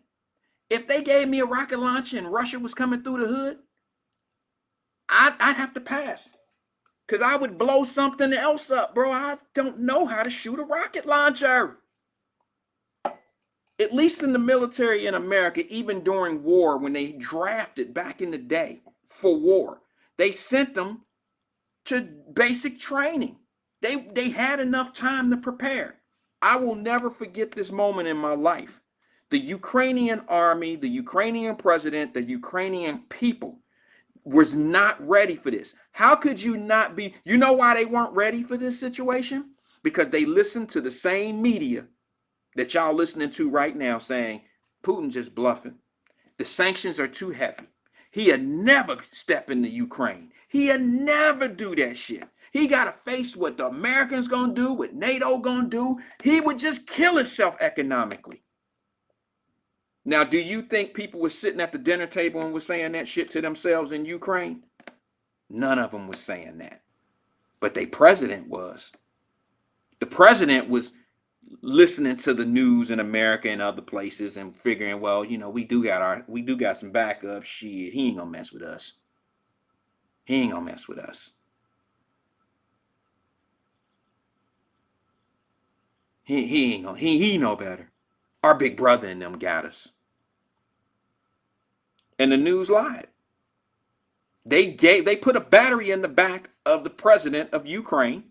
if they gave me a rocket launcher and Russia was coming through the hood, I'd have to pass. Because I would blow something else up, bro. I don't know how to shoot a rocket launcher. At least in the military in America, even during war, when they drafted back in the day for war, they sent them to basic training. They had enough time to prepare. I will never forget this moment in my life. The Ukrainian army, the Ukrainian president, the Ukrainian people was not ready for this. How could you not be? You know why they weren't ready for this situation? Because they listened to the same media that y'all listening to right now saying Putin just bluffing. The sanctions are too heavy. He'd never step into Ukraine. He'd never do that shit. He got to face what the Americans going to do, what NATO going to do. He would just kill himself economically. Now, do you think people were sitting at the dinner table and were saying that shit to themselves in Ukraine? None of them was saying that. But their president was. The president was listening to the news in America and other places and figuring, well, you know, we do got some backup shit. He ain't gonna mess with us. He ain't gonna mess with us. He ain't gonna, he know better. Our big brother and them got us. And the news lied. They put a battery in the back of the president of Ukraine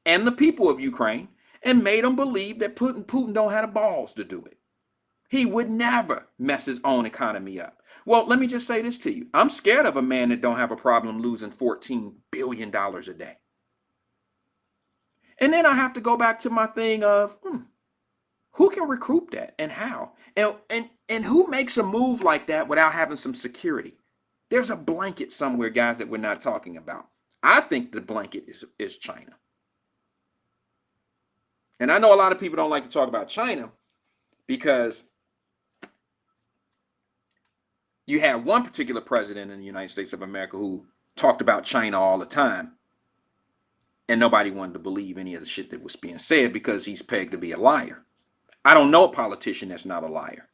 and the people of Ukraine and made them believe that Putin don't have the balls to do it. He would never mess his own economy up. Well, let me just say this to you. I'm scared of a man that don't have a problem losing $14 billion a day. And then I have to go back to my thing of who can recoup that and how? And who makes a move like that without having some security? There's a blanket somewhere, guys, that we're not talking about. I think the blanket is China. And I know a lot of people don't like to talk about China because you had one particular president in the United States of America who talked about China all the time. And nobody wanted to believe any of the shit that was being said because he's pegged to be a liar. I don't know a politician that's not a liar.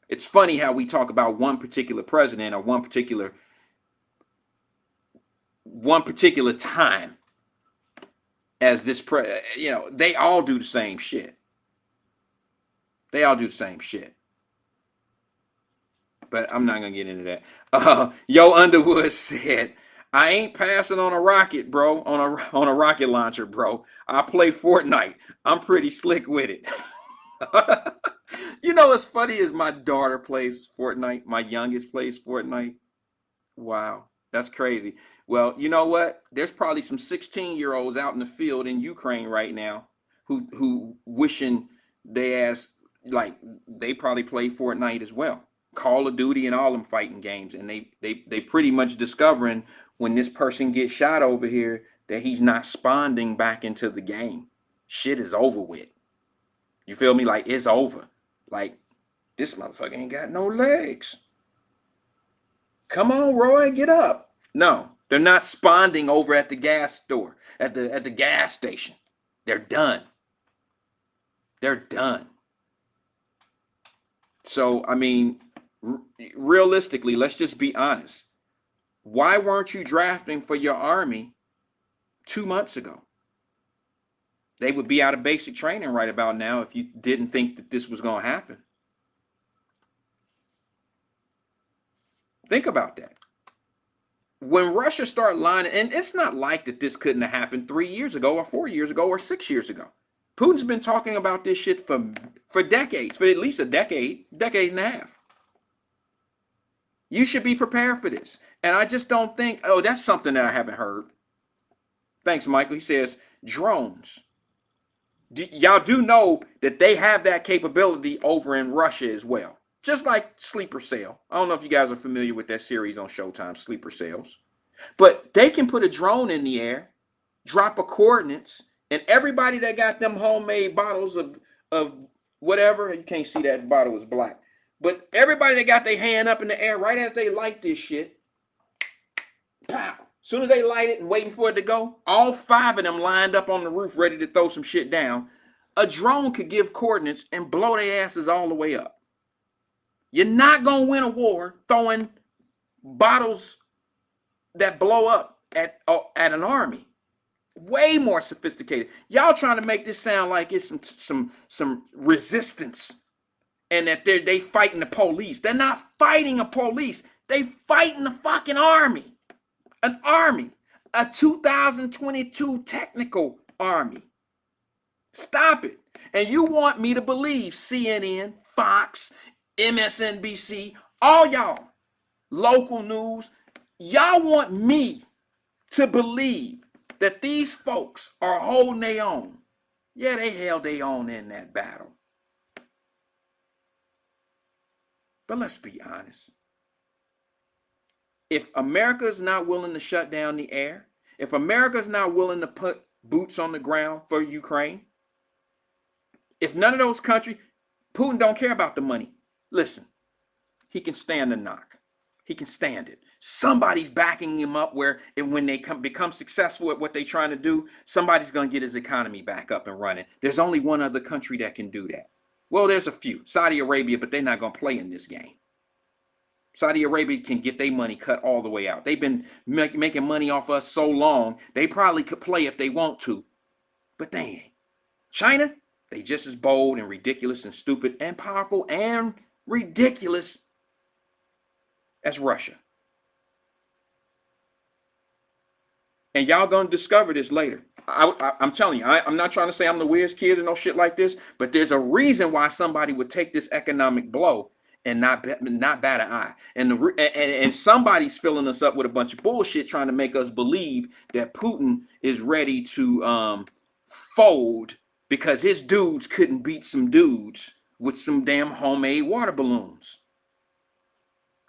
It's funny how we talk about one particular president or one particular time as this, they all do the same shit. They all do the same shit. But I'm not going to get into that. Yo Underwood said, I ain't passing on a rocket, bro, on a rocket launcher, bro. I play Fortnite. I'm pretty slick with it. You know what's funny is my daughter plays Fortnite. My youngest plays Fortnite. Wow, that's crazy. Well, you know what? There's probably some 16-year-olds out in the field in Ukraine right now who wishing they probably play Fortnite as well. Call of Duty and all them fighting games. And they pretty much discovering when this person gets shot over here that he's not spawning back into the game. Shit is over with. You feel me? Like, it's over. Like, this motherfucker ain't got no legs. Come on, Roy, get up. No, they're not spawning over at the gas store, at the gas station. They're done. They're done. So, I mean, realistically, let's just be honest. Why weren't you drafting for your army 2 months ago? They would be out of basic training right about now if you didn't think that this was going to happen. Think about that. When Russia started lining, and it's not like that this couldn't have happened 3 years ago or 4 years ago or 6 years ago. Putin's been talking about this shit for decades, for at least a decade and a half. You should be prepared for this. And I just don't think, oh, that's something that I haven't heard. Thanks, Michael. He says, drones. Y'all do know that they have that capability over in Russia as well. Just like Sleeper Cell. I don't know if you guys are familiar with that series on Showtime, Sleeper Cells. But they can put a drone in the air, drop a coordinates, and everybody that got them homemade bottles of whatever, you can't see that bottle is black. But everybody that got their hand up in the air right as they light this shit, pow. As soon as they light it and waiting for it to go, all 5 of them lined up on the roof ready to throw some shit down. A drone could give coordinates and blow their asses all the way up. You're not going to win a war throwing bottles that blow up at an army. Way more sophisticated. Y'all trying to make this sound like it's some resistance and that they fighting the police. They're not fighting a police. They fighting the fucking army. An army. A 2022 technical army. Stop it. And you want me to believe CNN, Fox, MSNBC, all y'all, local news, y'all want me to believe that these folks are holding their own. Yeah, they held their own in that battle. But let's be honest. If America is not willing to shut down the air, if America is not willing to put boots on the ground for Ukraine, if none of those countries, Putin don't care about the money. Listen, he can stand the knock. He can stand it. Somebody's backing him up where when they become successful at what they're trying to do, somebody's going to get his economy back up and running. There's only one other country that can do that. Well, there's a few. Saudi Arabia, but they're not going to play in this game. Saudi Arabia can get their money cut all the way out. They've been making money off us so long, they probably could play if they want to, but they ain't. China, they just as bold and ridiculous and stupid and powerful and ridiculous as Russia. And y'all gonna discover this later. I'm telling you, I'm not trying to say I'm the weirdest kid or no shit like this, but there's a reason why somebody would take this economic blow and not bat an eye. And somebody's filling us up with a bunch of bullshit trying to make us believe that Putin is ready to fold because his dudes couldn't beat some dudes with some damn homemade water balloons.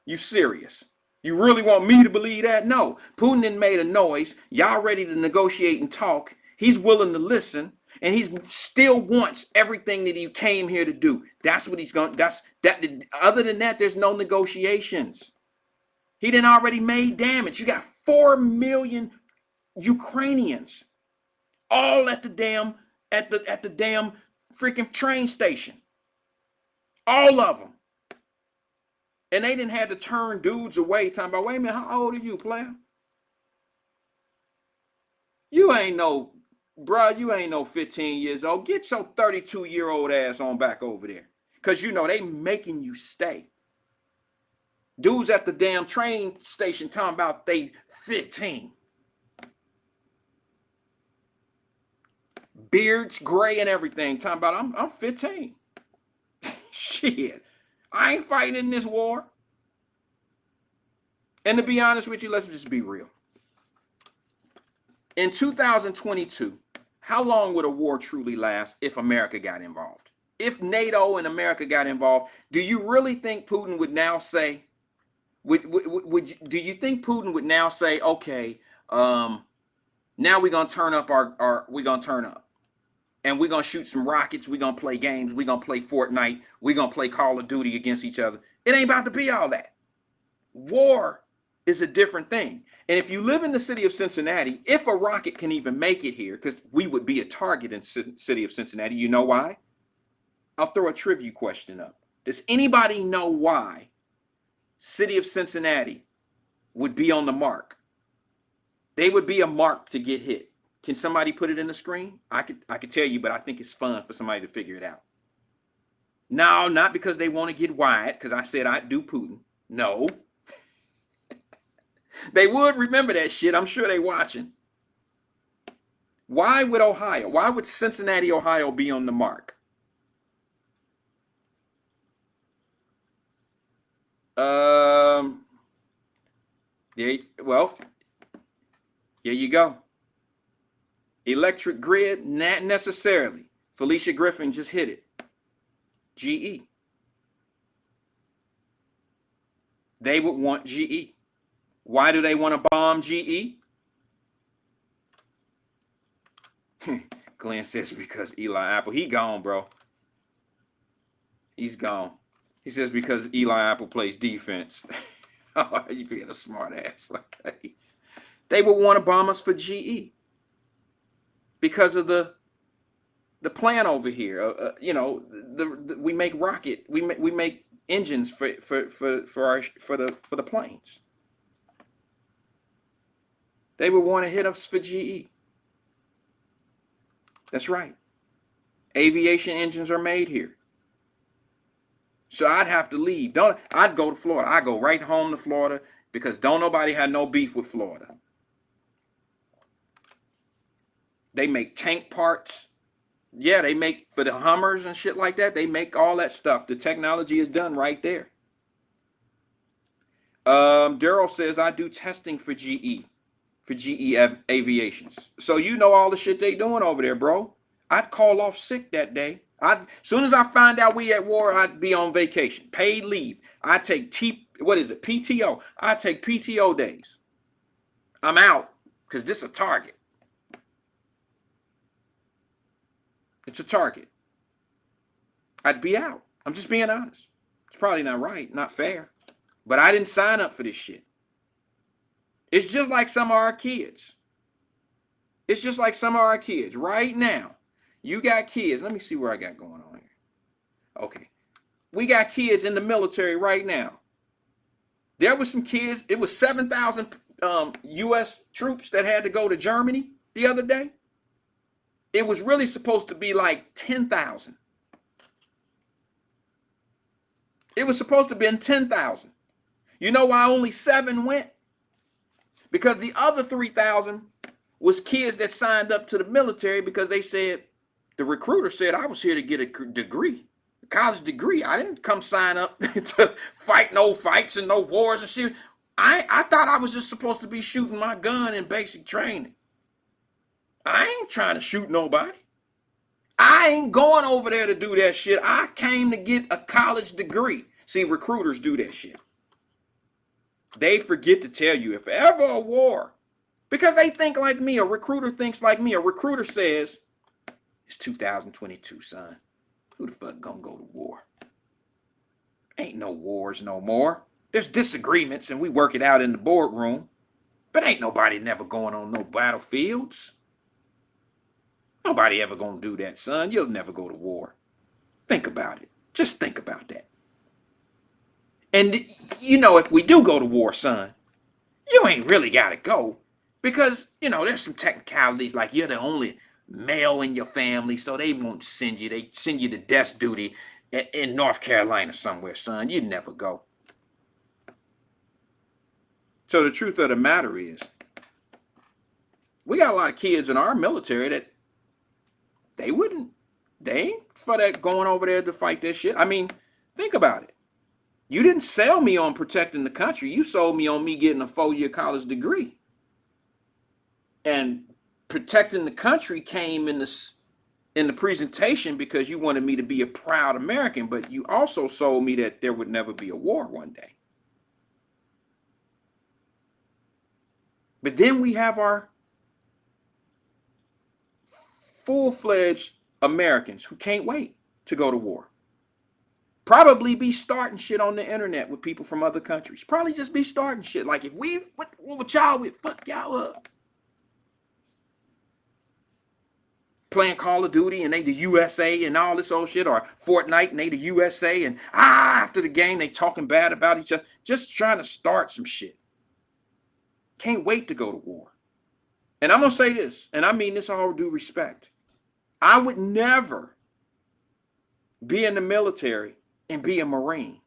You serious? You really want me to believe that? No. Putin done made a noise. Y'all ready to negotiate and talk. He's willing to listen. And he still wants everything that he came here to do. That's what he's going. Other than that, there's no negotiations. He done already made damage. You got 4 million Ukrainians, all at the damn freaking train station. All of them. And they didn't have to turn dudes away. Talking about, wait a minute, how old are you, player? You ain't no. Bruh, you ain't no 15 years old. Get your 32-year-old ass on back over there. Because, you know, they making you stay. Dudes at the damn train station talking about they 15. Beards, gray and everything. Talking about, I'm 15. Shit. I ain't fighting in this war. And to be honest with you, let's just be real. In 2022, how long would a war truly last if America got involved? If NATO and America got involved, do you really think Putin would now say, do you think Putin would now say, okay, now we're going to turn up we're going to turn up and we're going to shoot some rockets. We're going to play games. We're going to play Fortnite. We're going to play Call of Duty against each other. It ain't about to be all that. War is a different thing. And if you live in the city of Cincinnati, if a rocket can even make it here, because we would be a target in city of Cincinnati, you know why? I'll throw a trivia question up. Does anybody know why city of Cincinnati would be on the mark? They would be a mark to get hit. Can somebody put it in the screen? I could tell you, but I think it's fun for somebody to figure it out. No, not because they want to get Wyatt, because I said I'd do Putin. No. They would remember that shit. I'm sure they watching. Why would Cincinnati, Ohio be on the mark? Yeah, well, here you go. Electric grid, not necessarily. Felicia Griffin just hit it. GE. They would want GE. Why do they want to bomb GE? Glenn says because Eli Apple. He gone, bro. He's gone. He says because Eli Apple plays defense. Oh, you being a smart ass. Okay. They would want to bomb us for GE because of the plan over here. We make rocket. We make engines for the planes. They would want to hit us for GE. That's right. Aviation engines are made here. So I'd have to leave. I'd go to Florida. I go right home to Florida because don't nobody have no beef with Florida. They make tank parts. Yeah, they make for the Hummers and shit like that. They make all that stuff. The technology is done right there. Daryl says I do testing for GE Aviations. So you know all the shit they doing over there, bro. I'd call off sick that day. Soon as I find out we at war, I'd be on vacation, paid leave. I take PTO. I take PTO days. I'm out because this is a target. It's a target. I'd be out. I'm just being honest. It's probably not right, not fair, but I didn't sign up for this shit. It's just like some of our kids. It's just like some of our kids right now. You got kids. Let me see where I got going on here. Okay. We got kids in the military right now. There was some kids. It was 7,000 U.S. troops that had to go to Germany the other day. It was really supposed to be like 10,000. It was supposed to have been 10,000. You know why only 7 went? Because the other 3,000 was kids that signed up to the military because they said, the recruiter said, I was here to get a degree, a college degree. I didn't come sign up to fight no fights and no wars and shit. I thought I was just supposed to be shooting my gun in basic training. I ain't trying to shoot nobody. I ain't going over there to do that shit. I came to get a college degree. See, recruiters do that shit. They forget to tell you if ever a war, because they think like me. A recruiter thinks like me. A recruiter says, it's 2022, son. Who the fuck gonna go to war? Ain't no wars no more. There's disagreements and we work it out in the boardroom. But ain't nobody never going on no battlefields. Nobody ever gonna do that, son. You'll never go to war. Think about it. Just think about that. And you know, if we do go to war, son, you ain't really gotta go. Because, you know, there's some technicalities like you're the only male in your family, so they won't send you. They send you to desk duty in North Carolina somewhere, son. You'd never go. So the truth of the matter is, we got a lot of kids in our military that they ain't for that going over there to fight this shit. I mean, think about it. You didn't sell me on protecting the country. You sold me on me getting a 4-year college degree. And protecting the country came in the presentation because you wanted me to be a proud American, but you also sold me that there would never be a war one day. But then we have our full-fledged Americans who can't wait to go to war. Probably be starting shit on the internet with people from other countries. Probably just be starting shit. Like if what with y'all with, fuck y'all up. Playing Call of Duty and they the USA and all this old shit, or Fortnite and they the USA and after the game they talking bad about each other. Just trying to start some shit. Can't wait to go to war. And I'm gonna say this, and I mean this all due respect. I would never be in the military and be a Marine.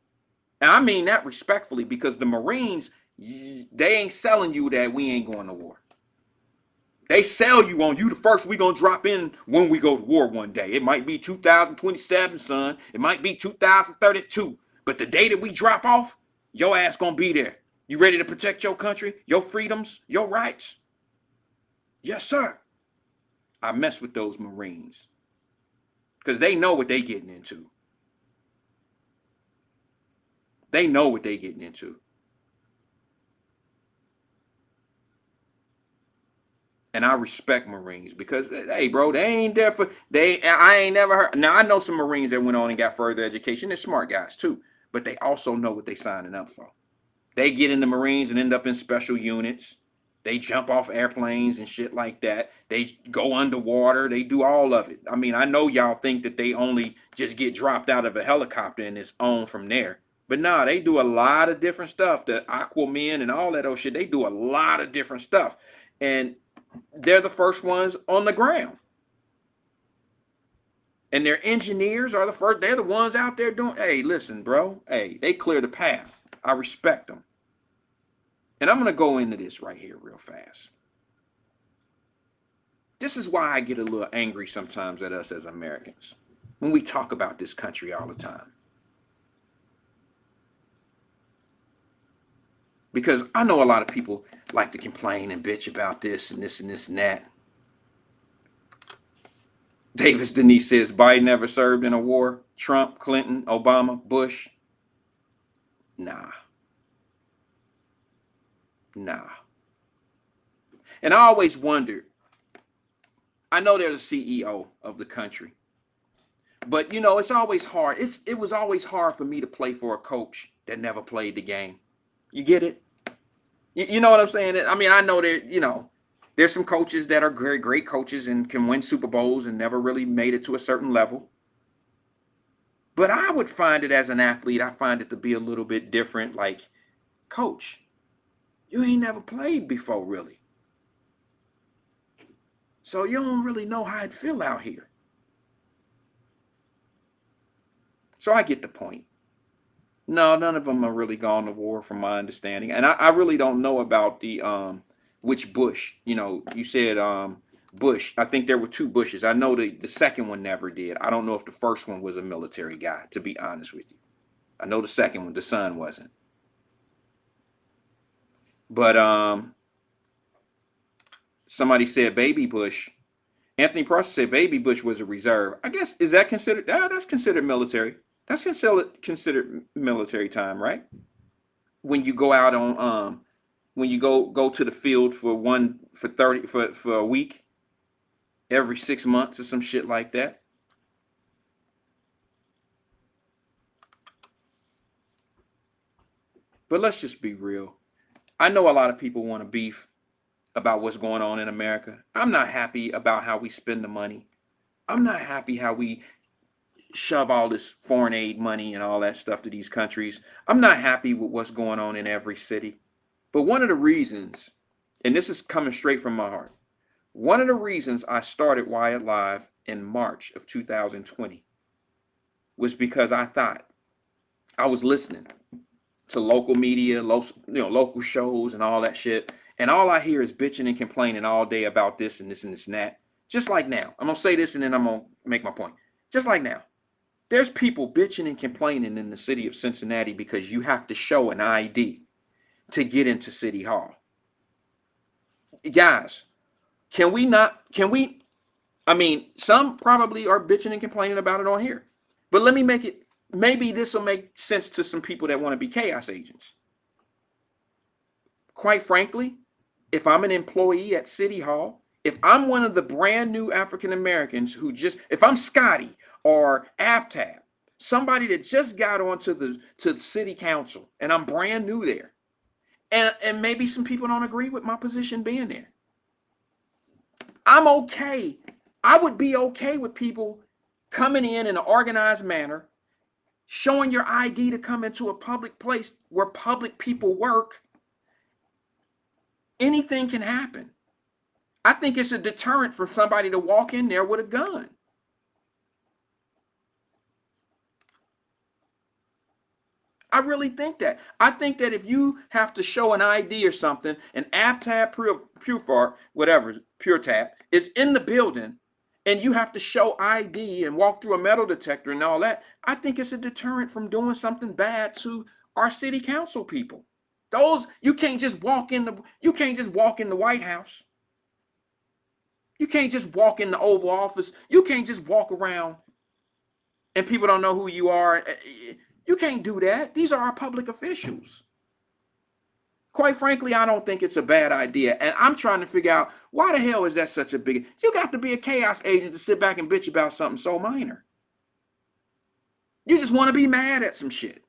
And I mean that respectfully, because the Marines, they ain't selling you that we ain't going to war. They sell you on you the first we gonna drop in when we go to war one day. It might be 2027, son. It might be 2032. But the day that we drop off, your ass gonna be there. You ready to protect your country, your freedoms, your rights? Yes, sir. I mess with those Marines because they know what they getting into. They know what they getting into. And I respect Marines because, hey, bro, they ain't there for, I ain't never heard. Now, I know some Marines that went on and got further education. They're smart guys too, but they also know what they signing up for. They get in the Marines and end up in special units. They jump off airplanes and shit like that. They go underwater. They do all of it. I mean, I know y'all think that they only just get dropped out of a helicopter and it's on from there. But nah, they do a lot of different stuff. The Aquaman and all that old shit, they do a lot of different stuff. And they're the first ones on the ground. And their engineers are the first. They're the ones out there doing, hey, listen, bro. Hey, they clear the path. I respect them. And I'm going to go into this right here real fast. This is why I get a little angry sometimes at us as Americans when we talk about this country all the time. Because I know a lot of people like to complain and bitch about this and this and this and that. Davis Denise says Biden never served in a war. Trump, Clinton, Obama, Bush. Nah. And I always wondered, I know there's a CEO of the country, but you know, it's always hard. It was always hard for me to play for a coach that never played the game. You get it? You know what I'm saying? I mean, I know that, you know, there's some coaches that are great, great coaches and can win Super Bowls and never really made it to a certain level. But I would find it as an athlete, I find it to be a little bit different. Like, coach, you ain't never played before, really. So you don't really know how it feel out here. So I get the point. No, none of them are really gone to war from my understanding. And I really don't know about the which Bush. You know, you said Bush. I think there were two Bushes. I know the second one never did. I don't know if the first one was a military guy, to be honest with you. I know the second one, the son wasn't. But somebody said Baby Bush. Anthony Prosser said Baby Bush was a reserve. I guess, is that considered? That's considered military. That's considered military time, right? When you go out on when you go to the field for a week every 6 months or some shit like that. But let's just be real. I know a lot of people want to beef about what's going on in America. I'm not happy about how we spend the money. I'm not happy how we shove all this foreign aid money and all that stuff to these countries. I'm not happy with what's going on in every city. But one of the reasons, and this is coming straight from my heart, one of the reasons I started Wyatt-Live in March of 2020 was because I thought I was listening to local media, local shows and all that shit. And all I hear is bitching and complaining all day about this and this and this and that. Just like now. I'm going to say this and then I'm going to make my point. Just like now. There's people bitching and complaining in the city of Cincinnati because you have to show an ID to get into City Hall. Guys, I mean, some probably are bitching and complaining about it on here. But let me make it, maybe this will make sense to some people that want to be chaos agents. Quite frankly, if I'm an employee at City Hall, if I'm one of the brand new African Americans if I'm Scotty or Aftab, somebody that just got onto the city council and I'm brand new there, and maybe some people don't agree with my position being there, I'm okay. I would be okay with people coming in an organized manner, showing your ID to come into a public place where public people work. Anything can happen. I think it's a deterrent for somebody to walk in there with a gun. I really think that. I think that if you have to show an ID or something, an ABTAB, Pure Tap is in the building, and you have to show ID and walk through a metal detector and all that, I think it's a deterrent from doing something bad to our city council people. You can't just walk in the White House. You can't just walk in the Oval Office. You can't just walk around and people don't know who you are. You can't do that. These are our public officials. Quite frankly, I don't think it's a bad idea. And I'm trying to figure out, why the hell is that such a big... You got to be a chaos agent to sit back and bitch about something so minor. You just want to be mad at some shit.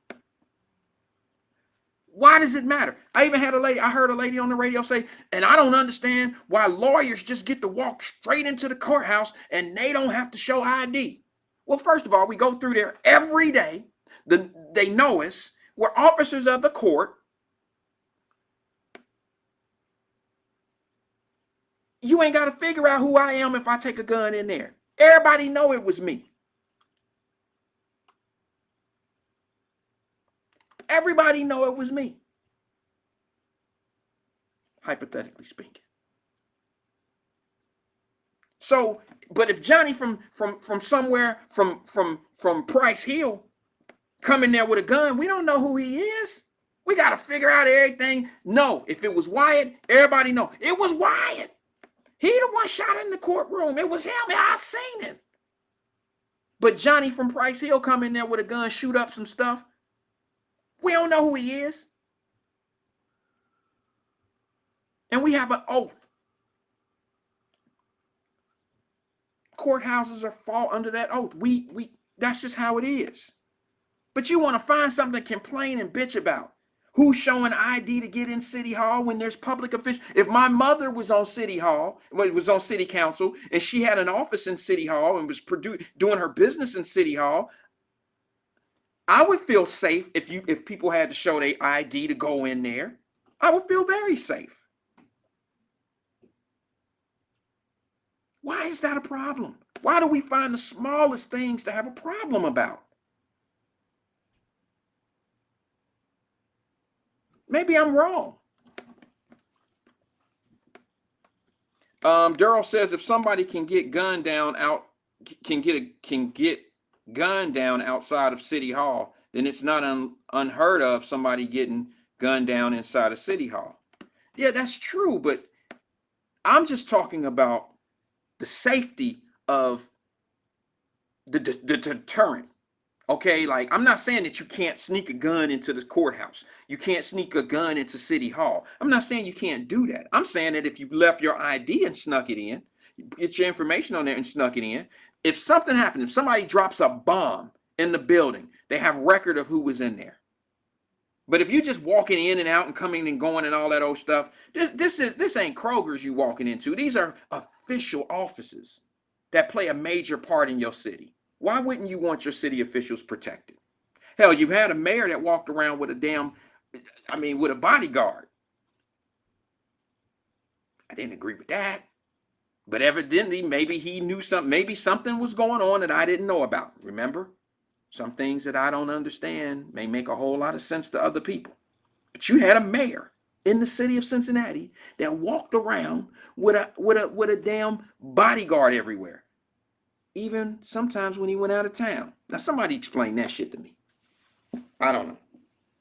Why does it matter? I even had I heard a lady on the radio say, and I don't understand why lawyers just get to walk straight into the courthouse and they don't have to show ID. Well, first of all, we go through there every day. They know us. We're officers of the court. You ain't got to figure out who I am if I take a gun in there. Everybody know it was me. Everybody know it was me. Hypothetically speaking. So, but if Johnny from somewhere from Price Hill come in there with a gun, we don't know who he is. We got to figure out everything. No, if it was Wyatt, everybody know it was Wyatt. He the one shot in the courtroom. It was him. I seen him. But Johnny from Price Hill come in there with a gun, shoot up some stuff. We don't know who he is. And we have an oath. Courthouses fall under that oath. That's just how it is. But you want to find something to complain and bitch about. Who's showing ID to get in City Hall when there's public officials? If my mother was on City Hall, was on City Council, and she had an office in City Hall and was doing her business in City Hall, I would feel safe if people had to show their ID to go in there. I would feel very safe. Why is that a problem? Why do we find the smallest things to have a problem about? Maybe I'm wrong. Daryl says if somebody can get gunned down outside of City Hall, then it's not unheard of somebody getting gunned down inside of City Hall. Yeah, that's true, but I'm just talking about the safety of the deterrent. Okay, like I'm not saying that you can't sneak a gun into the courthouse. You can't sneak a gun into City Hall. I'm not saying you can't do that. I'm saying that if you left your ID and snuck it in, you get your information on there and snuck it in. If something happened, if somebody drops a bomb in the building, they have record of who was in there. But if you just walking in and out and coming and going and all that old stuff, this ain't Kroger's you walking into. These are official offices that play a major part in your city. Why wouldn't you want your city officials protected? Hell, you had a mayor that walked around with with a bodyguard. I didn't agree with that. But evidently, maybe he knew something. Maybe something was going on that I didn't know about. Remember? Some things that I don't understand may make a whole lot of sense to other people. But you had a mayor in the city of Cincinnati that walked around with a damn bodyguard everywhere. Even sometimes when he went out of town. Now somebody explain that shit to me. I don't know.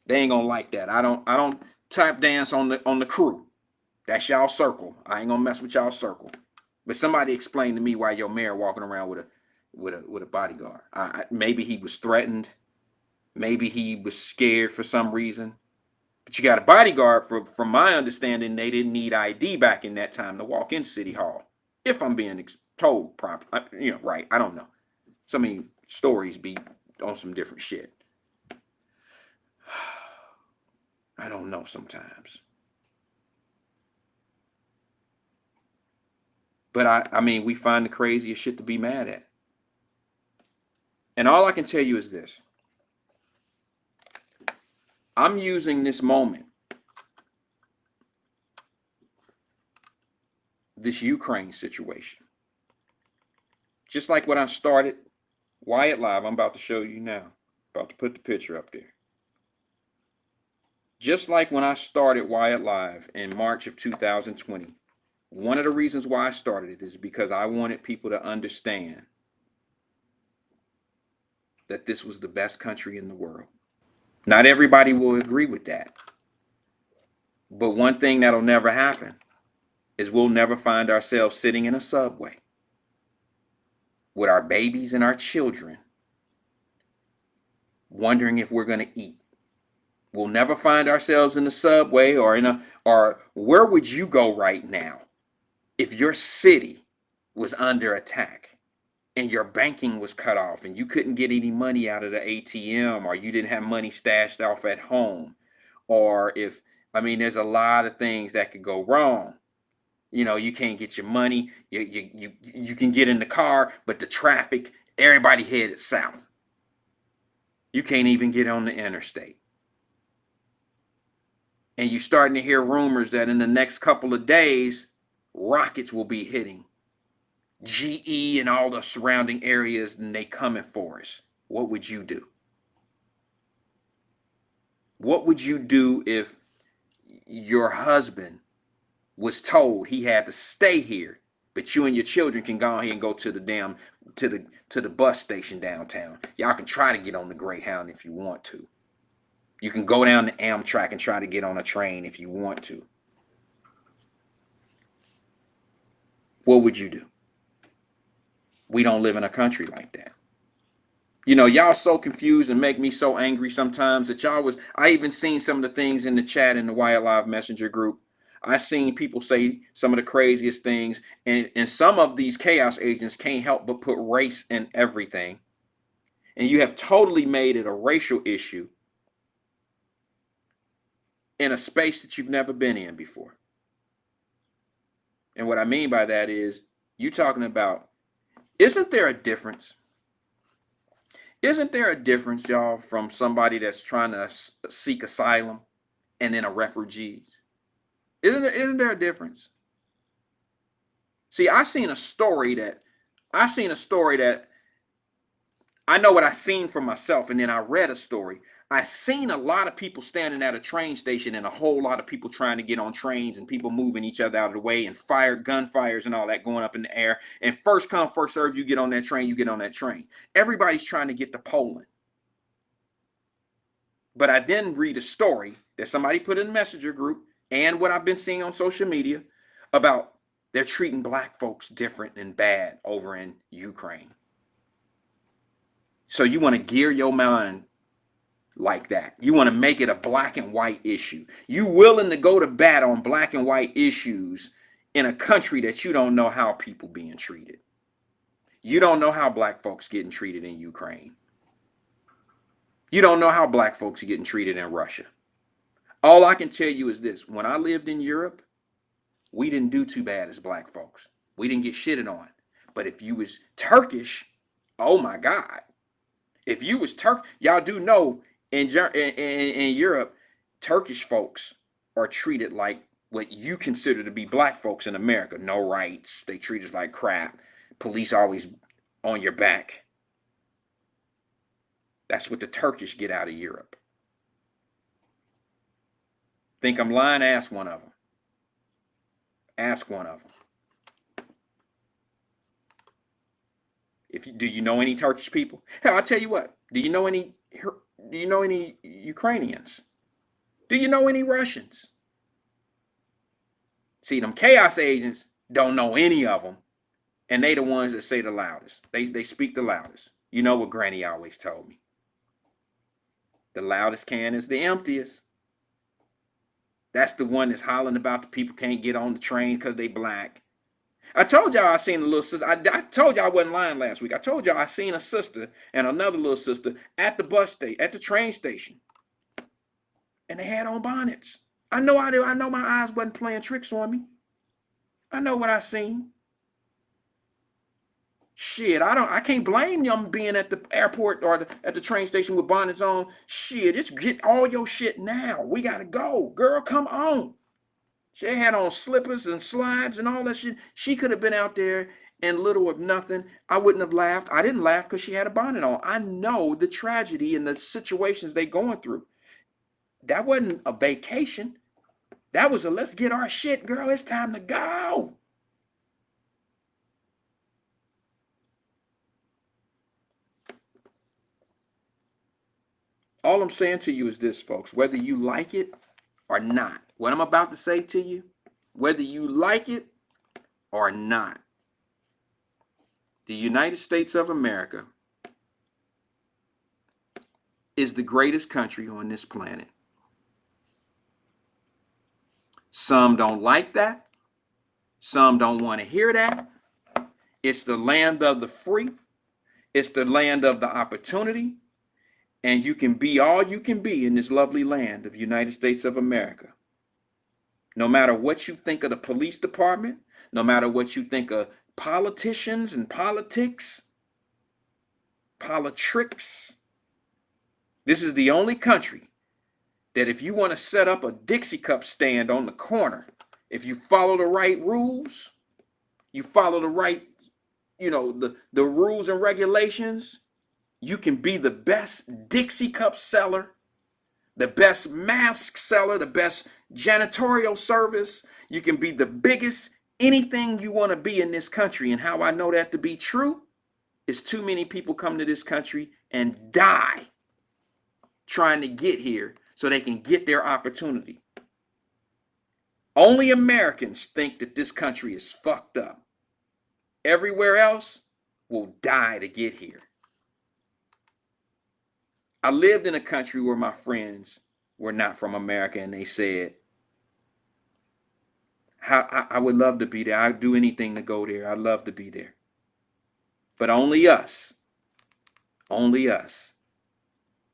They ain't gonna like that. I don't tap dance on the crew. That's y'all circle. I ain't gonna mess with y'all circle. But somebody explain to me why your mayor walking around with a bodyguard. Maybe he was threatened. Maybe he was scared for some reason. But you got a bodyguard. From my understanding, they didn't need ID back in that time to walk into City Hall. If I'm being told proper, right? I don't know. So many stories be on some different shit. I don't know sometimes. But we find the craziest shit to be mad at. And all I can tell you is this. I'm using this moment, this Ukraine situation, just like when I started Wyatt-Live. I'm about to show you now. About to put the picture up there. Just like when I started Wyatt-Live in March of 2020, one of the reasons why I started it is because I wanted people to understand that this was the best country in the world. Not everybody will agree with that. But one thing that'll never happen is we'll never find ourselves sitting in a subway with our babies and our children wondering if we're going to eat. We'll never find ourselves in the subway or where would you go right now if your city was under attack and your banking was cut off and you couldn't get any money out of the ATM, or you didn't have money stashed off at home, or if, I mean, there's a lot of things that could go wrong. You know, you can't get your money. You can get in the car, but the traffic, everybody headed south. You can't even get on the interstate. And you're starting to hear rumors that in the next couple of days, rockets will be hitting GE and all the surrounding areas, and they coming for us. What would you do? What would you do if your husband was told he had to stay here, but you and your children can go ahead and go to the bus station downtown? Y'all can try to get on the Greyhound if you want to. You can go down the Amtrak and try to get on a train if you want to. What would you do? We don't live in a country like that. You know, y'all so confused and make me so angry sometimes that I even seen some of the things in the chat in the Wyatt-Live Messenger group. I seen people say some of the craziest things, and some of these chaos agents can't help but put race in everything. And you have totally made it a racial issue in a space that you've never been in before. And what I mean by that is, you talking about, isn't there a difference? Isn't there a difference, y'all, from somebody that's trying to seek asylum and then a refugee? Isn't there a difference? See, I seen a story that I know what I seen for myself, and then I read a story. I seen a lot of people standing at a train station and a whole lot of people trying to get on trains and people moving each other out of the way and gunfires and all that going up in the air. And first come, first serve, you get on that train, you get on that train. Everybody's trying to get to Poland. But I then read a story that somebody put in the messenger group, and what I've been seeing on social media about they're treating black folks different and bad over in Ukraine. So you want to gear your mind like that. You want to make it a black and white issue. You willing to go to bat on black and white issues in a country that you don't know how people being treated. You don't know how black folks getting treated in Ukraine. You don't know how black folks are getting treated in Russia. All I can tell you is this: when I lived in Europe, we didn't do too bad as black folks. We didn't get shitted on. But if you was Turkish, oh my God. If you was y'all do know in Europe, Turkish folks are treated like what you consider to be black folks in America. No rights. They treat us like crap. Police always on your back. That's what the Turkish get out of Europe. Think I'm lying? Ask one of them. Ask one of them. Do you know any Turkish people? Hell, I'll tell you what. Do you know any Ukrainians? Do you know any Russians? See, them chaos agents don't know any of them, and they the ones that say the loudest. They speak the loudest. You know what Granny always told me? The loudest can is the emptiest. That's the one that's hollering about the people can't get on the train because they black. I told y'all I seen a little sister. I told y'all I wasn't lying last week. I told y'all I seen a sister and another little sister at the train station. And they had on bonnets. I know my eyes wasn't playing tricks on me. I know what I seen. Shit, I can't blame them being at the airport or at the train station with bonnets on. Shit, just get all your shit now. We gotta go. Girl, come on. She had on slippers and slides and all that shit. She could have been out there in little of nothing. I wouldn't have laughed. I didn't laugh because she had a bonnet on. I know the tragedy and the situations they going through. That wasn't a vacation. That was a let's get our shit, girl. It's time to go. All I'm saying to you is this, folks, whether you like it or not, what I'm about to say to you, whether you like it or not, the United States of America is the greatest country on this planet. Some don't like that. Some don't want to hear that. It's the land of the free. It's the land of the opportunity. And you can be all you can be in this lovely land of United States of America. No matter what you think of the police department, no matter what you think of politicians and politics, politricks, this is the only country that if you want to set up a Dixie cup stand on the corner, if you follow the right rules, you follow the right, the rules and regulations, you can be the best Dixie cup seller, the best mask seller, the best janitorial service. You can be the biggest anything you want to be in this country. And how I know that to be true is too many people come to this country and die trying to get here so they can get their opportunity. Only Americans think that this country is fucked up. Everywhere else will die to get here. I lived in a country where my friends were not from America, and they said, I would love to be there. I'd do anything to go there. I'd love to be there. But only us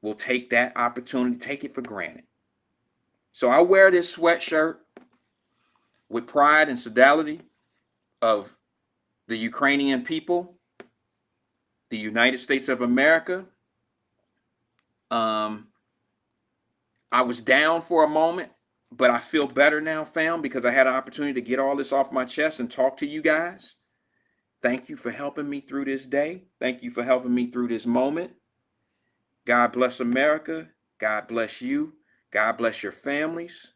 will take that opportunity, take it for granted. So I wear this sweatshirt with pride and solidarity of the Ukrainian people, the United States of America. I was down for a moment, but I feel better now, fam, because I had an opportunity to get all this off my chest and talk to you guys. Thank you for helping me through this day. Thank you for helping me through this moment. God bless America. God bless you. God bless your families.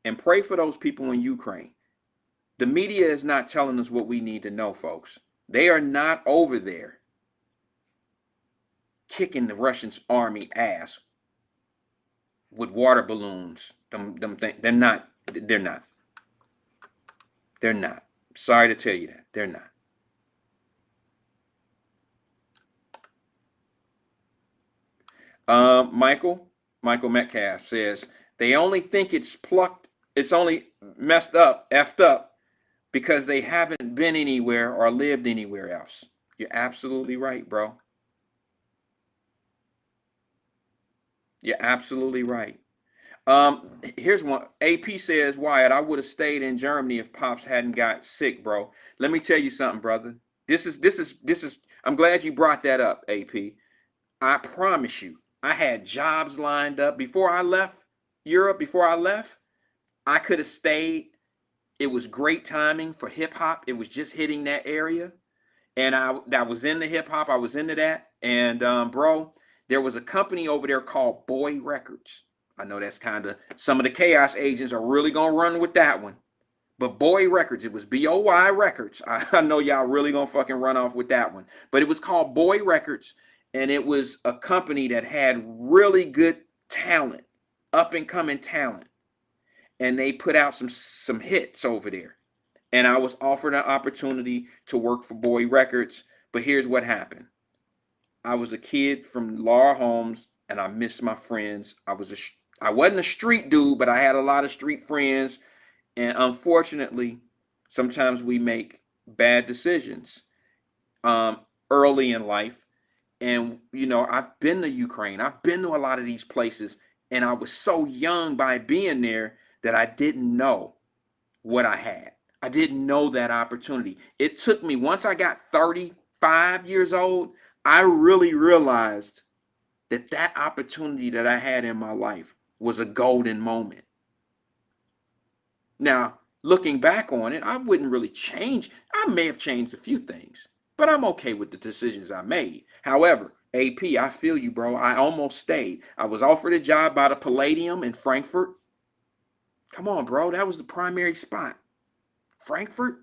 And pray for those people in Ukraine. The media is not telling us what we need to know, folks. They are not over there kicking the Russian army ass with water balloons. They're not. Sorry to tell you that. They're not. Michael Metcalf says they only think it's only messed up, effed up, because they haven't been anywhere or lived anywhere else. You're absolutely right, bro. You're absolutely right. Here's one. AP says, Wyatt, I would have stayed in Germany if Pops hadn't got sick, bro. Let me tell you something, brother. This is I'm glad you brought that up, AP. I promise you, I had jobs lined up before I left Europe. I could have stayed. It was great timing for hip hop. It was just hitting that area. And I was into hip hop. I was into that. And bro, there was a company over there called Boy Records. I know that's kind of, some of the Chaos agents are really going to run with that one. But Boy Records, it was BOY Records. I know y'all really going to fucking run off with that one. But it was called Boy Records. And it was a company that had really good talent, up and coming talent. And they put out some hits over there. And I was offered an opportunity to work for Boy Records. But here's what happened. I was a kid from Laura Holmes, and I missed my friends. I wasn't a street dude, but I had a lot of street friends. And unfortunately, sometimes we make bad decisions early in life. And, I've been to Ukraine. I've been to a lot of these places. And I was so young by being there that I didn't know what I had. I didn't know that opportunity. It took me, once I got 35 years old, I really realized that opportunity that I had in my life was a golden moment. Now, looking back on it, I wouldn't really change. I may have changed a few things, but I'm okay with the decisions I made. However, AP, I feel you, bro. I almost stayed. I was offered a job by the Palladium in Frankfurt. Come on, bro. That was the primary spot. Frankfurt?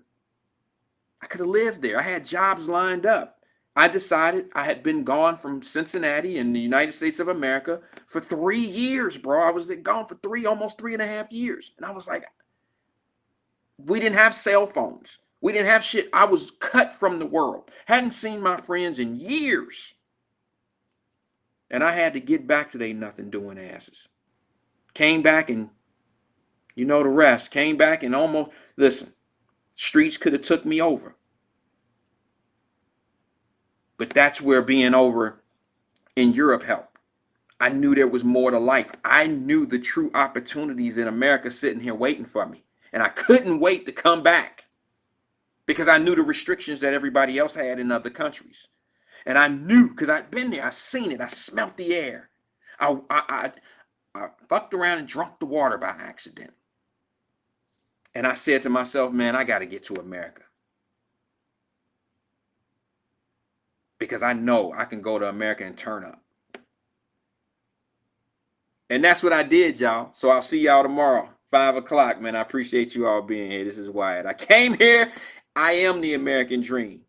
I could have lived there. I had jobs lined up. I decided, I had been gone from Cincinnati in the United States of America for 3 years, bro. I was gone for almost 3.5 years. And I was like, we didn't have cell phones. We didn't have shit. I was cut from the world. Hadn't seen my friends in years. And I had to get back to they nothing doing asses. Came back in You know the rest. Came back and almost, listen, streets could have took me over. But that's where being over in Europe helped. I knew there was more to life. I knew the true opportunities in America sitting here waiting for me. And I couldn't wait to come back because I knew the restrictions that everybody else had in other countries. And I knew, because I'd been there, I seen it, I smelt the air. I fucked around and drunk the water by accident. And I said to myself, man, I got to get to America. Because I know I can go to America and turn up. And that's what I did, y'all. So I'll see y'all tomorrow, 5 o'clock, man. I appreciate you all being here. This is Wyatt. I came here. I am the American dream.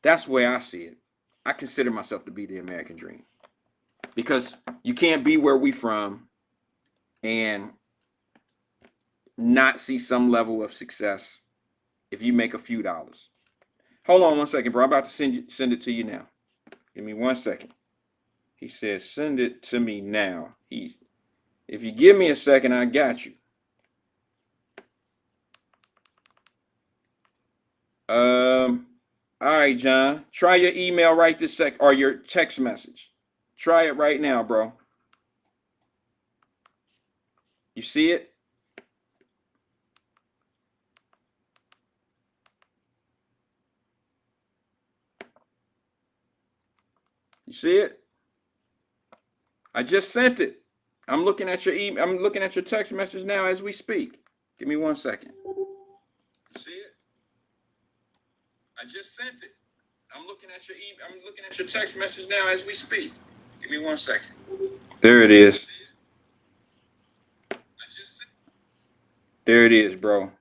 That's the way I see it. I consider myself to be the American dream. Because you can't be where we from and not see some level of success if you make a few dollars. Hold on one second, bro. I'm about to send it to you now. Give me 1 second. He says, send it to me now. If you give me a second, I got you. All right, John. Try your email right this sec, or your text message. Try it right now, bro. You see it? You see it? I just sent it. I'm looking at your email. I'm looking at your text message now as we speak. Give me 1 second. You see it? I just sent it. I'm looking at your email. I'm looking at your text message now as we speak. Give me 1 second. There it is. There it is, bro.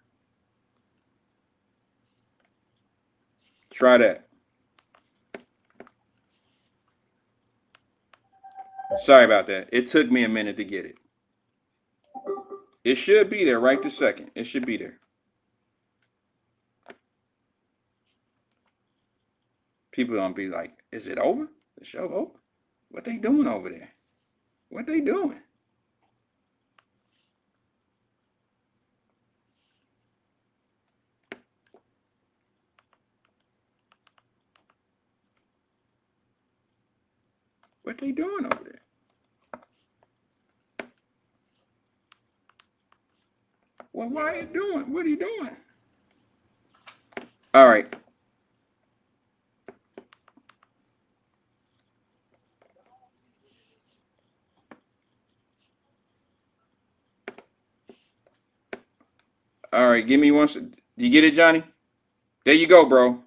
Try that. Sorry about that. It took me a minute to get it. It should be there right this second. It should be there. People don't be like, is it over? The show over? What they doing over there? What they doing? What they doing over there? Well, why are you doing? What are you doing? All right. All right, give me one. You get it, Johnny? There you go, bro.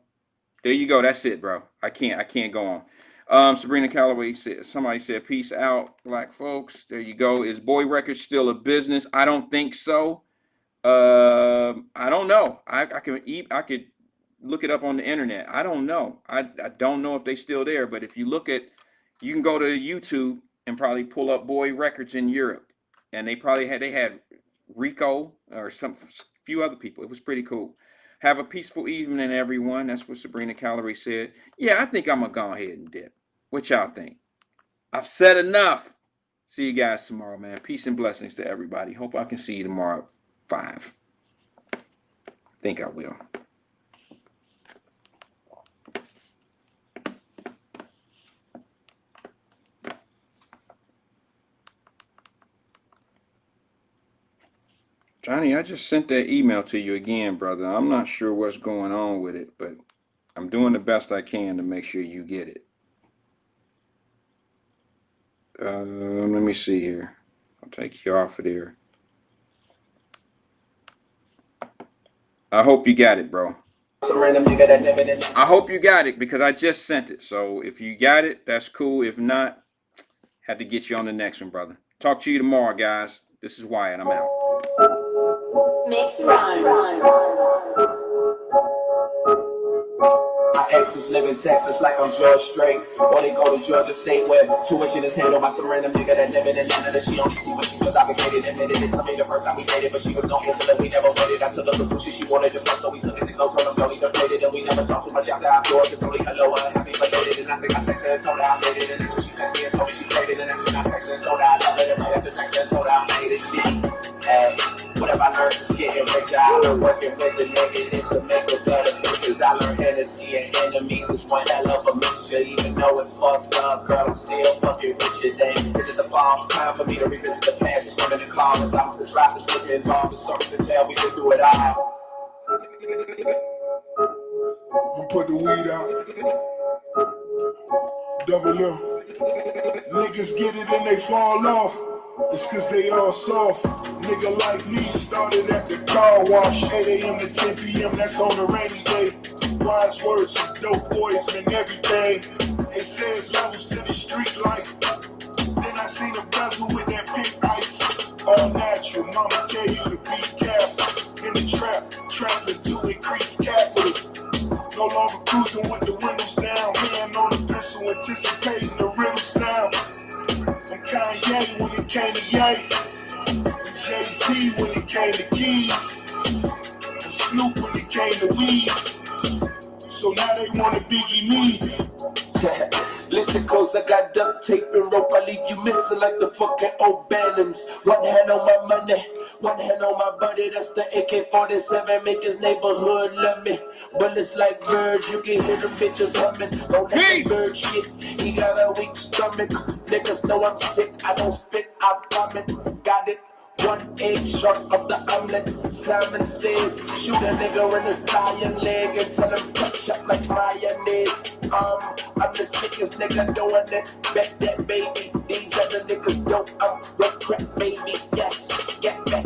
There you go. That's it, bro. I can't go on. Sabrina Calloway said, somebody said, peace out, black folks. There you go. Is Boy Records still a business? I don't think so. I don't know. I could look it up on the internet. I don't know. I don't know if they still there, but if you look at, you can go to YouTube and probably pull up Boy Records in Europe. And they had Rico or some few other people. It was pretty cool. Have a peaceful evening, everyone. That's what Sabrina Calorie said. Yeah, I think I'm going to go ahead and dip. What y'all think? I've said enough. See you guys tomorrow, man. Peace and blessings to everybody. Hope I can see you tomorrow at 5. I think I will. Johnny, I just sent that email to you again, brother. I'm not sure what's going on with it, but I'm doing the best I can to make sure you get it. Let me see here. I'll take you off of there. I hope you got it, bro. I hope you got it because I just sent it. So if you got it, that's cool. If not, had to get you on the next one, brother. Talk to you tomorrow, guys. This is Wyatt. I'm out.
Mix rhymes. My ex is living Texas like I'm George Strait. Only go to Georgia State where tuition is handled by some random nigga that living in Atlanta. She only see when she was obligated. Admitted it to me the first time we dated, but she was gonna answer that we never waited. I took her to sushi, she wanted to fuck, so we took it to go. Told him don't even play it, and we never talked too much after I door. Cause only hello and happy belated, and I think I texted her and told her I made it, and that's what she texted me and told me she played it, and that's learned to getting richer. I learned working with the negatives to make a better pictures. I learned Hennessy and enemies is one hell of a mixture. Even though it's fucked up, girl, I'm still fucking richer. Damn, is it the fall? Time for me to revisit the past. It's women to call us. I'm the drop, the slip involved. The service and tell we can do it all.
You put the weed out. Double M. Niggas get it and they fall off. It's cause they all soft. Nigga like me started at the car wash. 8 a.m. to 10 p.m. That's on a rainy day. Wise words from dope boys and everything. It says levels to the street life. Then I seen a bezel with that pink ice. All natural, mama tell you to be careful. In the trap, trapping to increase capital. No longer cruising with the windows down. Hand on the pistol, anticipating the riddle sound. I'm Kanye when it came to Ye. Jay-Z when it came to keys. And Snoop when it came to weed. So now they wanna Biggie me.
Listen close, I got duct tape and rope. I leave you missing like the fucking old Bannons. One hand on my money, one hand on my body. That's the AK-47, make his neighborhood love me. Bullets like birds, you can hear them bitches humming. Don't let the bird shit, he got a weak stomach. Niggas know I'm sick, I don't spit, I vomit. Got it. One egg short of the omelet. Simon says, shoot a nigga in his lion leg and tell him touch up like mayonnaise. I'm the sickest nigga doing it. Bet that baby. These other niggas dope. I'm red crack baby. Yes, get back,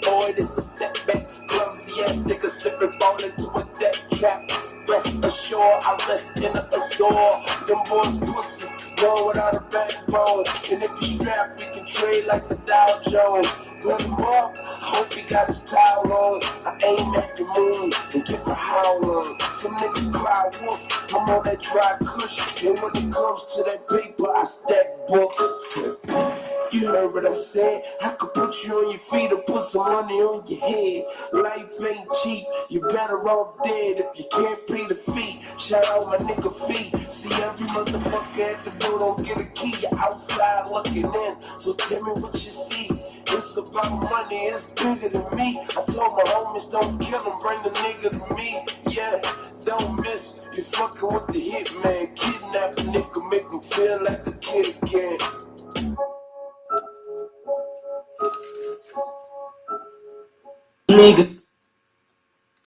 boy. This is a setback. Clumsy ass nigga slipping, fall into a death trap. Rest assured, I rest in a azure. Them boys pussy, born without a backbone. And if you strap, we can trade like the Dow Jones. Run him up, I hope he got his towel on. I aim at the moon and get my howl on. Some niggas cry wolf, I'm on that dry kush. And when it comes to that paper, I stack books. You heard what I said, I could put you on your feet or put some money on your head. Life ain't cheap, you better off dead if you can't pay the fee. Shout out my nigga fee. See every motherfucker at the door don't get a key. You're outside looking in, so tell me what you see. It's about money, it's bigger than me. I told my homies don't kill him, bring the nigga to me. Yeah, don't miss, you fucking with the hitman. Kidnap a nigga, make him feel like a kid again. Nigga.